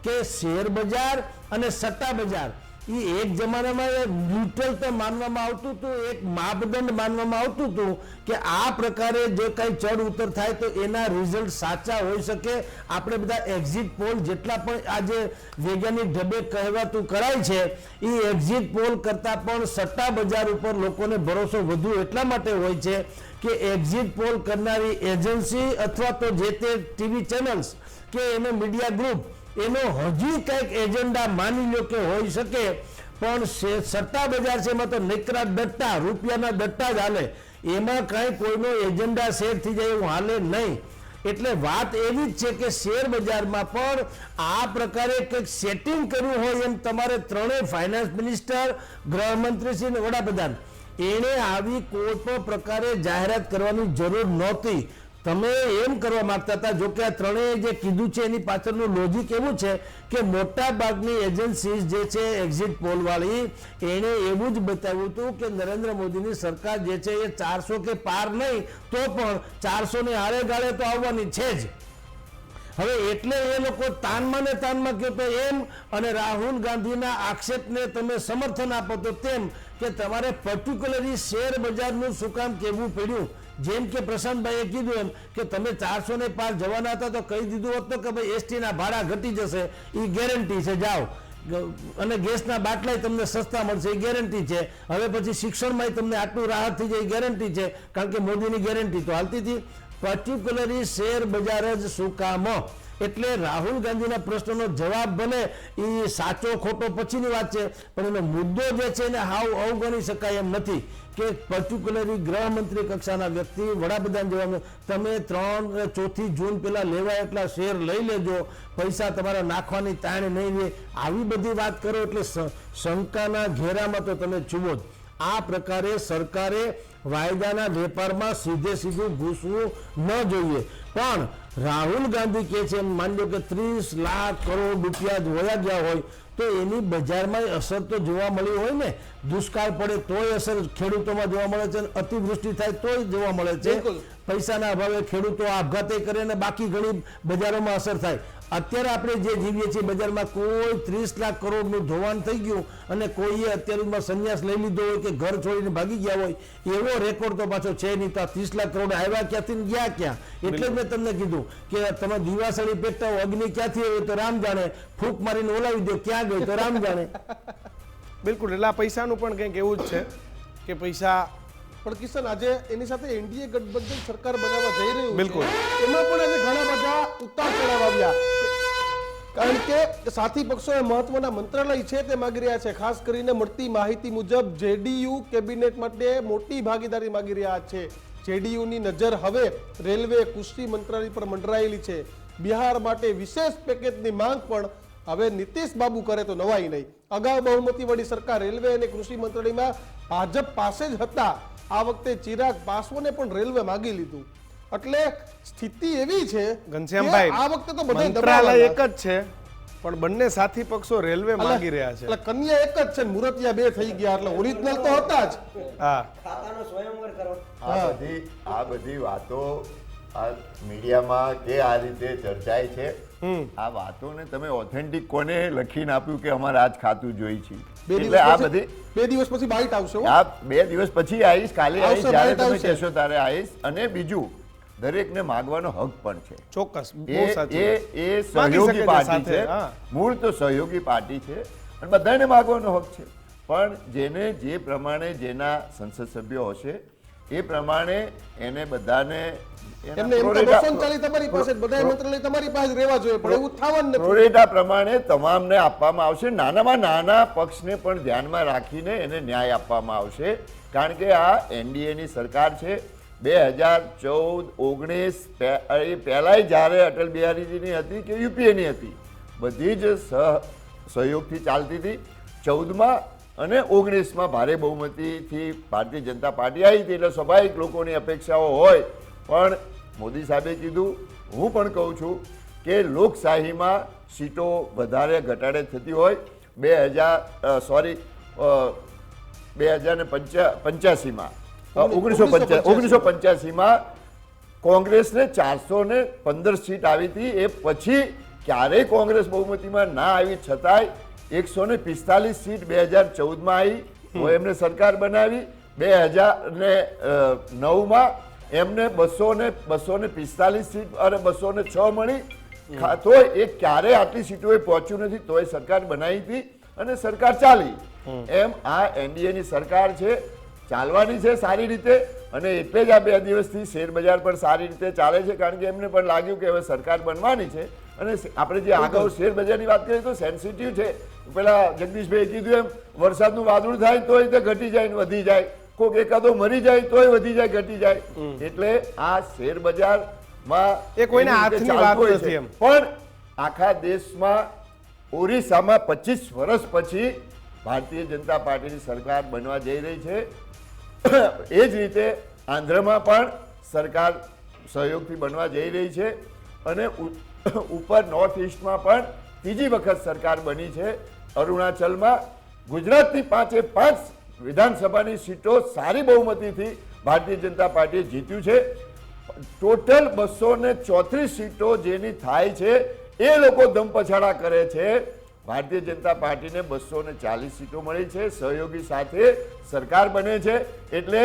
કે શેર બજાર અને સટ્ટા બજાર એ એક જમાનામાં ન્યુટ્રલ તો માનવામાં આવતું હતું, એક માપદંડ માનવામાં આવતું હતું કે આ પ્રકારે જે કંઈ ચડ ઉતર થાય તો એના રિઝલ્ટ સાચા હોઈ શકે. આપણે બધા એક્ઝિટ પોલ જેટલા પણ આજે વૈજ્ઞાનિક ઢબે કહેવાતું કરાય છે એ એક્ઝિટ પોલ કરતાં પણ સટ્ટા બજાર ઉપર લોકોને ભરોસો વધુ એટલા માટે હોય છે કે એક્ઝિટ પોલ કરનારી એજન્સી અથવા તો જે તે ટીવી ચેનલ્સ કે એનો મીડિયા ગ્રુપ એનો હજી કંઈક એજન્ડા માની લો કે હોઈ શકે, પણ સટ્ટા બજાર છે એમાં તો નકરા દટ્ટા, રૂપિયાના દટ્ટા જ હાલે, એમાં કાંઈ કોઈનો એજન્ડા સેટ થઈ જાય એવું હાલે નહીં. એટલે વાત એવી જ છે કે શેર બજારમાં પણ આ પ્રકારે કંઈક સેટિંગ કર્યું હોય એમ તમારે ત્રણેય ફાઇનાન્સ મિનિસ્ટર, ગૃહમંત્રી શ્રી અને વડાપ્રધાન એણે આવી કોઈ પણ પ્રકારે જાહેરાત કરવાની જરૂર નહોતી. તમે એમ કરવા માંગતા હતા, જો કે આ ત્રણેય જે કીધું છે એની પાછળનું લોજિક એવું છે કે મોટા ભાગની એજન્સી જે છે એક્ઝિટ પોલ વાળી એણે એવું જ બતાવ્યું હતું કે નરેન્દ્ર મોદીની સરકાર જે છે એ 400 કે પાર નહીં તો પણ 400 ને આડે ગાળે તો આવવાની છે જ. હવે એટલે એ લોકો તાનમાં ને તાનમાં કહો તો એમ, અને રાહુલ ગાંધીના આક્ષેપને તમે સમર્થન આપો તો તેમ કે તમારે પર્ટિક્યુલરલી શેર બજારનું શું કામ કહેવું પડ્યું. જેમ કે પ્રશાંતભાઈએ કીધું એમ કે તમે 400 ને પાર જવાના હતા તો કહી દીધું હોત તો કે ભાઈ એસટીના ભાડા ઘટી જશે, એ ગેરંટી છે, જાઓ, અને ગેસના બાટલાય તમને સસ્તા મળશે એ ગેરંટી છે. હવે પછી શિક્ષણમાં તમને આટલું રાહત થઈ જાય એ ગેરંટી છે, કારણ કે મોદીની ગેરંટી તો હાલતી હતી. પર્ટિક્યુલરલી શેર બજાર જ શું કામ? એટલે રાહુલ ગાંધીના પ્રશ્નનો જવાબ ભલે એ સાચો ખોટો પછીની વાત છે, પણ એનો મુદ્દો જે છે એને હાવ અવગણી શકાય એમ નથી કે પર્ટિક્યુલરલી ગૃહમંત્રી કક્ષાના વ્યક્તિ, વડાપ્રધાન જેવા તમે 4 જૂન પહેલા લેવાય એટલા શેર લઈ લેજો, પૈસા તમારા નાખવાની તાણ નહીં રહે, આવી બધી વાત કરો એટલે શંકાના ઘેરામાં તો તમે ચૂવો જ. આ પ્રકારે સરકારે વાયદાના વેપારમાં સીધું ઘૂસવું ન જોઈએ. પણ રાહુલ ગાંધી કહે છે એમ માની લો કે 30 લાખ કરોડ રૂપિયા વયા ગયા હોય તો એની બજારમાં અસર તો જોવા મળી હોય ને. દુષ્કાળ પડે તોય અસર ખેડૂતોમાં જોવા મળે છે, અતિવૃષ્ટિ થાય તોય જોવા મળે છે. પૈસાના અભાવે ખેડૂતો આપઘાતે કરે અને બાકી ઘણી બજારોમાં અસર થાય. અત્યારે આપણે જે જીવીએ છીએ બજારમાં કોઈ 30 લાખ કરોડનું ધોવાણ થઈ ગયું અને કોઈએ અત્યારમાં સંન્યાસ લઈ લીધો હોય કે ઘર છોડીને ભાગી ગયા હોય એવો રેકોર્ડ તો પાછો છે નહીં. તો 30 લાખ કરોડ આવ્યા ક્યાંથી ને ગયા ક્યાં? એટલે જ મેં તમને કીધું કે તમે દિવાસળી પેટતા અગ્નિ ક્યાંથી હોય તો રામ જાણે, ફૂંક મારીને ઓલાવી દો ક્યાં ગઈ તો રામ જાણે. બિલકુલ, એટલે આ પૈસાનું પણ કંઈક એવું જ છે કે પૈસા પણ કિશન આજે એની સાથે એનડીએ ગઠબંધન સરકાર બનાવવા જઈ રહ્યું બિલકુલ. છે, એમાં પણ આજે ઘણા બધા ઉતાર ચઢાવ આવ્યા, કારણ કે સાથી પક્ષોએ મહત્વના મંત્રાલય છે તે માગી રહ્યા છે. ખાસ કરીને મળતી માહિતી મુજબ જેડીયુ કેબિનેટ માટે મોટી ભાગીદારી માગી રહ્યા છે. જેડીયુની નજર હવે રેલવે, કૃષિ મંત્રાલય પર મંડરાયેલી છે. બિહાર માટે વિશેષ પેકેજની માંગ પણ હવે નીતિશ બાબુ કરે તો નવાઈ નહીં. અગાઉ બહુમતીવાળી સરકાર રેલવે અને કૃષિ મંત્રાલયમાં ભાજપ પાસે જ હતા. આ વખતે ચિરાગ પાસવાને પણ રેલવે માગી લીધું. એટલે સ્થિતિ એવી છે ઘનશ્યામભાઈ, આ વખતે તો બધા મંત્રાલય એક જ છે પણ બંને સાથી પક્ષો રેલવે માગી રહ્યા છે. એટલે કન્યા એક જ છે, મુરતિયા બે થઈ ગયા, એટલે ઓરિજિનલ તો હતા જ. હા, ખાતાનો સ્વયંવર કરો. આ બધી વાતો આ મીડિયામાં કે આ રીતે ચર્ચાય છે. આ વાતોને તમે ઓથેન્ટિક કોને લખીને આપ્યું કે અમારે આજ ખાતું જોઈ છે? એટલે આ બધી 2 દિવસ પછી બાઇટ આવશે. આ 2 દિવસ પછી આવીશ, કાલે આવીશ, આવશે, જ્યારે bite તમે આવશે. કહેશો ત્યારે આવીશ. અને બીજું, દરેકને માગવાનો હક પણ છે. ચોક્કસ, બહુ સાચી વાત. એ માગી શકે સહયોગી છે પાર્ટી સાથે, છે, હા. મૂળ તો સહયોગી પાર્ટી છે અને બધાને માગવાનો હક છે. પણ જેને જે પ્રમાણે જેના સંસદ સભ્યો હશે એ પ્રમાણે એને બધાને એમને એમ તો 240 તમારી પાસે, બધા મંત્રાલય તમારી પાસે રહેવા જોઈએ, પણ એવું થવાનું નથી. પ્રોરેટા પ્રમાણે તમામને આપવામાં આવશે. નાનામાં નાના પક્ષને પણ ધ્યાનમાં રાખીને એને ન્યાય આપવામાં આવશે. કારણ કે આ એનડીએની સરકાર છે. 2014, 19 એ પહેલાંય જ્યારે અટલ બિહારીજીની હતી કે યુપીએની હતી, બધી જ સહયોગથી ચાલતી હતી. 14માં અને 19માં ભારે બહુમતીથી ભારતીય જનતા પાર્ટી આવી હતી, એટલે સ્વાભાવિક લોકોની અપેક્ષાઓ હોય. પણ મોદી સાહેબે કીધું, હું પણ કહું છું કે લોકશાહીમાં સીટો વધારે ઘટાડે થતી હોય. 1985માં કોંગ્રેસને 415 સીટ આવી હતી. એ પછી ક્યારેય કોંગ્રેસ બહુમતીમાં ના આવી, છતાંય 145 સીટ 2014માં આવી તો એમને સરકાર બનાવી. 2009માં એમને 245 સીટ અને 206 મળી. તોય એ ક્યારે આટલી સીટોએ પહોંચ્યું નથી, તોય સરકાર બનાવી હતી અને સરકાર ચાલી. એમ આ એનડીએની સરકાર છે, ચાલવાની છે સારી રીતે. અને એટલે જ આ 2 દિવસથી શેર બજાર પણ સારી રીતે ચાલે છે, કારણ કે એમને પણ લાગ્યું કે હવે સરકાર બનવાની છે. અને આપણે જે આગળ શેર બજારની વાત કરીએ તો સેન્સિટિવ છે. પેલા જગદીશભાઈએ કીધું એમ વરસાદનું વાદળું થાય તોય તે ઘટી જાય ને વધી જાય, કોઈક એકાદો મરી જાય તોય વધી જાય ઘટી જાય. એટલે આ શેર બજારમાં એ કોઈના એવી રીતે હાથની વાત ચાલતું હોય નથી છે. એમ. પણ આખા દેશમાં ઓરિસ્સામાં 25 વર્ષ પછી ભારતીય જનતા પાર્ટીની સરકાર બનવા જઈ રહી છે. એ જ રીતે આંધ્રમાં પણ સરકાર સહયોગથી બનવા જઈ રહી છે. અને ઉપર નોર્થ ઇસ્ટમાં પણ ત્રીજી વખત સરકાર બની છે. અરુણાચલમાં ગુજરાતની 5 વિધાનસભાની સીટો સારી બહુમતીથી ભારતીય જનતા પાર્ટીએ જીત્યું છે. ટોટલ 234 સીટો જેની થાય છે એ લોકો દમપછાડા કરે છે. ભારતીય જનતા પાર્ટીને 240 સીટો મળી છે. સહયોગી સાથે સરકાર બને છે. એટલે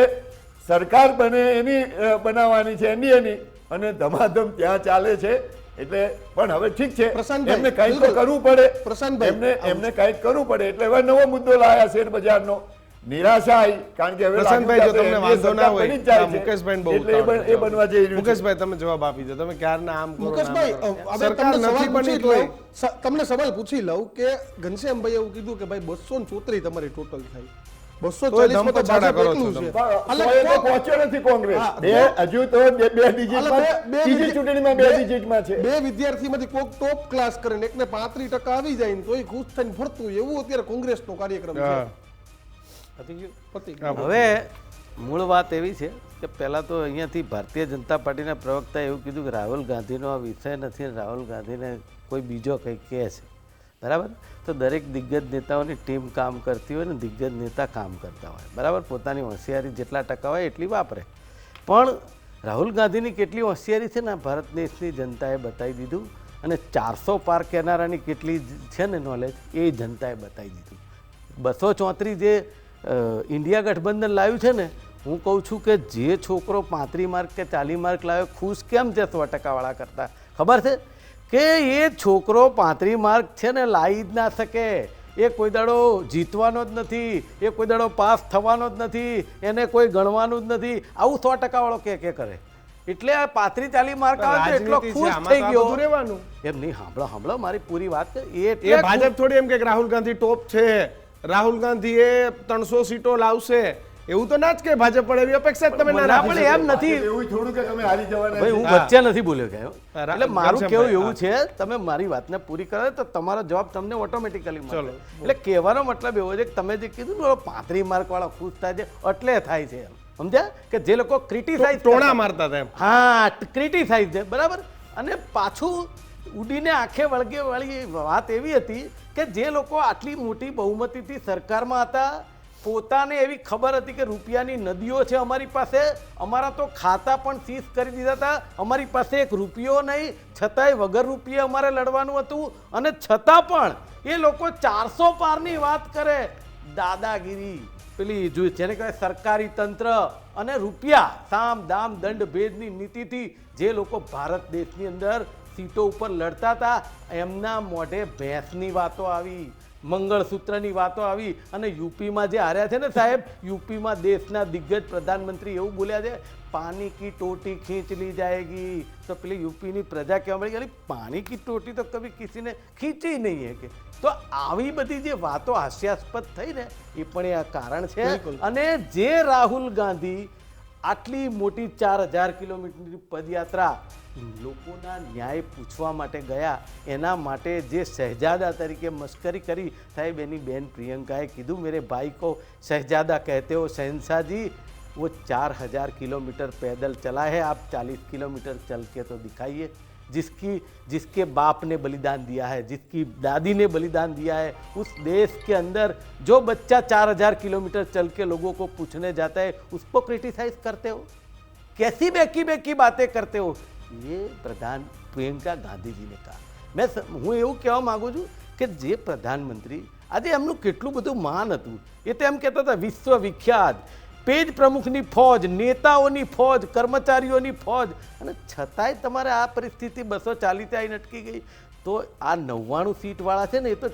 સરકાર બને એની બનાવવાની છે એનડીએની, અને ધમાધમ ત્યાં ચાલે છે. એટલે પણ હવે ઠીક છે, પ્રશાંતભાઈ, એમને કંઈક તો બિલકુલ. કરવું પડે. પ્રશાંતભાઈ, એમને કંઈક કરવું પડે. એટલે હવે નવો મુદ્દો લાયા શેર બજારનો. નિરાશા આવી, કારણ કે હવે પ્રશાંતભાઈ, જો લાગ્યું કે તમને NDA વાંધો ના સરકાર બની જ હોય, જાય છે. મુકેશભાઈ બહુ એટલે એ બનવા જઈ રહ્યું છે. મુકેશભાઈ તમે જવાબ આપી દો. તમે ક્યારના આમ કરો ને આમ મુકેશભાઈ, કરો. હવે સરકાર તમને નથી સવાલ બની પૂછી તોય લઉં. તમને સવાલ પૂછી લઉં કે ઘનશ્યામભાઈ એવું કીધું કે ભાઈ 234 તમારી ટોટલ થાય, 240 માં તો ધમપછાડા ભાજપ કરો એકલું છો છે. તમે. અલગ સો એ તો કોણ- પહોંચ્યો નથી કોંગ્રેસ. હા, હજુ તો બે ડિજિટમાં, બે ત્રીજી ચૂંટણીમાં 2 ડિજિટમાં છે. બે વિદ્યાર્થીમાંથી કોક ટોપ ક્લાસ કરે ને એકને 35% આવી જાય ને તોય ખુશ થઈને ફરતું હોય, એવું અત્યારે કોંગ્રેસનો કાર્યક્રમ છે. હા. પતી હા, ગયું. હવે મૂળ વાત એવી છે કે પહેલાં તો અહીંયાથી ભારતીય જનતા પાર્ટીના પ્રવક્તાએ એવું કીધું કે રાહુલ ગાંધીનો આ વિષય નથી, રાહુલ ગાંધીને કોઈ બીજો કંઈ કહે છે, બરાબર. તો દરેક દિગ્ગજ નેતાઓની ટીમ કામ કરતી હોય ને દિગ્ગજ નેતા કામ કરતા હોય, બરાબર. પોતાની હોશિયારી જેટલા ટકા હોય એટલી વાપરે. પણ રાહુલ ગાંધીની કેટલી હોશિયારી છે ને ભારત દેશની જનતાએ બતાવી દીધું. અને 400 પાર કહેનારાની કેટલી છે ને નોલેજ એ જનતાએ બતાવી દીધું. 234 જે ઇન્ડિયા ગઠબંધન લાવ્યું છે ને, હું કહું છું કે જે છોકરો 35 માર્ક કે 40 માર્ક લાવ્યો ખુશ કેમ છે 100% વાળા કરતા, ખબર છે કે એ છોકરો 35 માર્ક છે ને લાવી જ ના શકે. એ કોઈ દાડો જીતવાનો જ નથી, એ કોઈ દાડો પાસ થવાનો જ નથી, એને કોઈ ગણવાનું જ નથી. આવું 100% વાળો કે કરે. એટલે આ 35-40 માર્ક આવે તો એટલો રાજનીતિ છે, ખુશ આમાં થઈ તો આ ગયો. બધું રહેવાનું. એમ નહીં, સાંભળો મારી પૂરી વાત. એ ભાજપ થોડી એમ કે રાહુલ ગાંધી ટોપ છે, રાહુલ ગાંધી એ 300 સીટો લાવશે, એવું તો ના જ કે ભાજપ પણ એવી અપેક્ષા જ તમે ના ના, રાખી પણ એમ શકો. નથી. એવું થોડું કે તમે હારી જવાના ભાઈ છે. હું વચ્ચે નથી બોલ્યો કે એટલે મારું ઘનશ્યામભાઈ, કેવું એવું છે, તમે મારી વાતને પૂરી કરો તો તમારો જવાબ તમને ઓટોમેટિકલી મળે. ચલો. એટલે કહેવાનો મતલબ એવો છે કે તમે જે કીધું ને 35 માર્ક વાળા ખુશ થાય છે એટલે થાય છે, એમ સમજ્યા કે જે લોકો ક્રિટિસાઇઝ ટોણા મારતા હતા એમ. હા, ક્રિટિસાઇઝ છે, બરાબર. અને પાછું ઉડીને આંખે વળગે વાળી વાત એવી હતી કે જે લોકો આટલી મોટી બહુમતીથી સરકારમાં હતા, પોતાને એવી ખબર હતી કે રૂપિયાની નદીઓ છે અમારી પાસે, અમારા તો ખાતા પણ સીઝ કરી દીધા હતા, અમારી પાસે એક રૂપિયો નહીં, છતાંય વગર રૂપિયે અમારે લડવાનું હતું. અને છતાં પણ એ લોકો 400 પારની વાત કરે. દાદાગીરી પેલી જેને કહેવાય સરકારી તંત્ર અને રૂપિયા, સામ દામ દંડ ભેદની નીતિથી જે લોકો ભારત દેશની અંદર સીટો ઉપર લડતા હતા, એમના મોઢે ભેંસની વાતો આવી, મંગળસૂત્રની વાતો આવી. અને યુપીમાં જે હાર્યા છે ને સાહેબ, યુપીમાં દેશના દિગ્ગજ પ્રધાનમંત્રી એવું બોલ્યા છે, પાણી કી ટોટી ખીંચ લી જાएगी. તો પેલી યુપીની પ્રજા કહેવા મળી કે પાણી કી ટોટી તો કભી કિસીને ખીંચી નહીં હે કે. તો આવી બધી જે વાતો હાસ્યાસ્પદ થઈ ને એ પણ એ આ કારણ છે. અને જે રાહુલ ગાંધી આટલી મોટી 4000 કિલોમીટરની પદયાત્રા લોકોના ન્યાય પૂછવા માટે ગયા, એના માટે જે શહેજાદા તરીકે મશ્કરી કરી, સાહેબ એની બેન પ્રિયંકાએ કીધું મેરે ભાઈ को शहजादा कहते हो शहनशाह जी, वो 4000 किलोमीटर पैदल चला है, आप 40 किलोमीटर चल के तो दिखाइए. जिसके बाप ने बलिदान दिया है, जिसकी दादी ने बलिदान दिया है, उस देश के अंदर जो बच्चा 4000 किलोमीटर चल के लोगों को पूछने जाता है, उसको क्रिटिसाइज करते हो, कैसी बेकी बातें करते हो. ये प्रधान प्रियंका गांधी जी ने कहा. હું એવું કહેવા માંગુ છું કે જે પ્રધાનમંત્રી આજે એમનું કેટલું બધું માન હતું. એ તો એમ કહેતા હતા વિશ્વવિખ્યાત પેજ પ્રમુખની ફોજ, નેતાઓની ફોજ, કર્મચારીઓની ફોજ, અને છતાંય તમારે આ પરિસ્થિતિ 240 આવીને અટકી ગઈ. તો આ 99 સીટવાળા છે ને, એ તો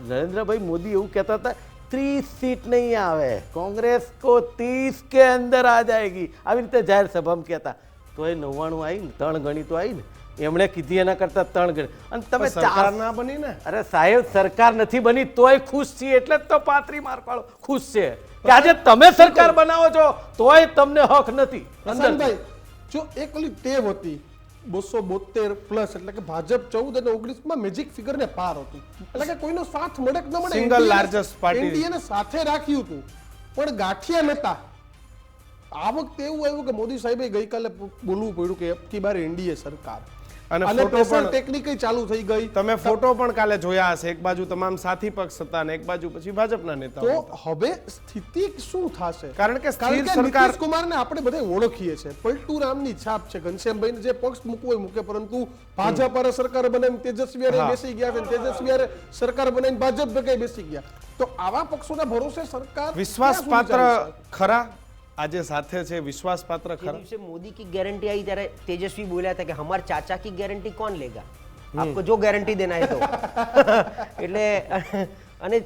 નરેન્દ્રભાઈ મોદી એવું કહેતા હતા 30 સીટ નહીં આવે, કોંગ્રેસ કો 30 કે અંદર આ જાયગી, આવી રીતે જાહેર સભામાં કહેતા. તો એ 99 આવી ને 3 ગણી તો આવી ને, એમણે કીધી એના કરતા 3 ગણી. અને તમે સરકાર ના બની ને. અરે સાહેબ, સરકાર નથી બની તોય ખુશ છીએ, એટલે જ તો 35 માર્ક વાળો ખુશ છે કે આજે તમે સરકાર બનાવો છો તોય તમને હક નથી. પ્રશાંતભાઈ, જો એક ઓલી ટેવ હતી 272 પ્લસ, એટલે કે ભાજપ 14 અને 19 માં મેજિક ફિગર ને પાર હતું, એટલે કે કોઈનો સાથ મળે કે ન મળે, Single largest party. એનડીએ ને સાથે રાખ્યું હતું પણ ગાંઠિયા નતા. આ વખતે એવું આવ્યું કે મોદી સાહેબે ગઈકાલે બોલવું પડ્યું કે અબકી બાર એનડીએ સરકાર, અને અને ફોટો પ્રેશર પણ ટેકનિક ચાલુ થઈ ગઈ. તમે ફોટો પણ કાલે જોયા હશે, એક બાજુ તમામ સાથી પક્ષ હતા અને એક બાજુ પછી ભાજપના નેતાઓ તો હતા. હવે સ્થિતિ શું થશે? કારણ કે સ્થિર સરકાર નીતિશ કુમારને આપણે બધા ઓળખીએ છીએ, પલટુ રામની છાપ છે, ઘનશ્યામભાઈને જે પક્ષ મૂકવો હોય મૂકે, પરંતુ ભાજપ હારે સરકાર બનાવીને તેજસ્વી હારે બેસી ગયા છે, તેજસ્વી હારે સરકાર બનાવીને ભાજપ ભેગા બેસી ગયા. તો આવા પક્ષોના ભરોસે સરકાર વિશ્વાસપાત્ર ખરા આજે સાથે છે, વિશ્વાસપાત્ર જે ખરા. દિવસે મોદી की गारंटी आई ત્યારે तेजस्वी बोला था कि हमारे चाचा की गारंटी कौन लेगा, आपको जो गारंटी देना है तो એટલે અને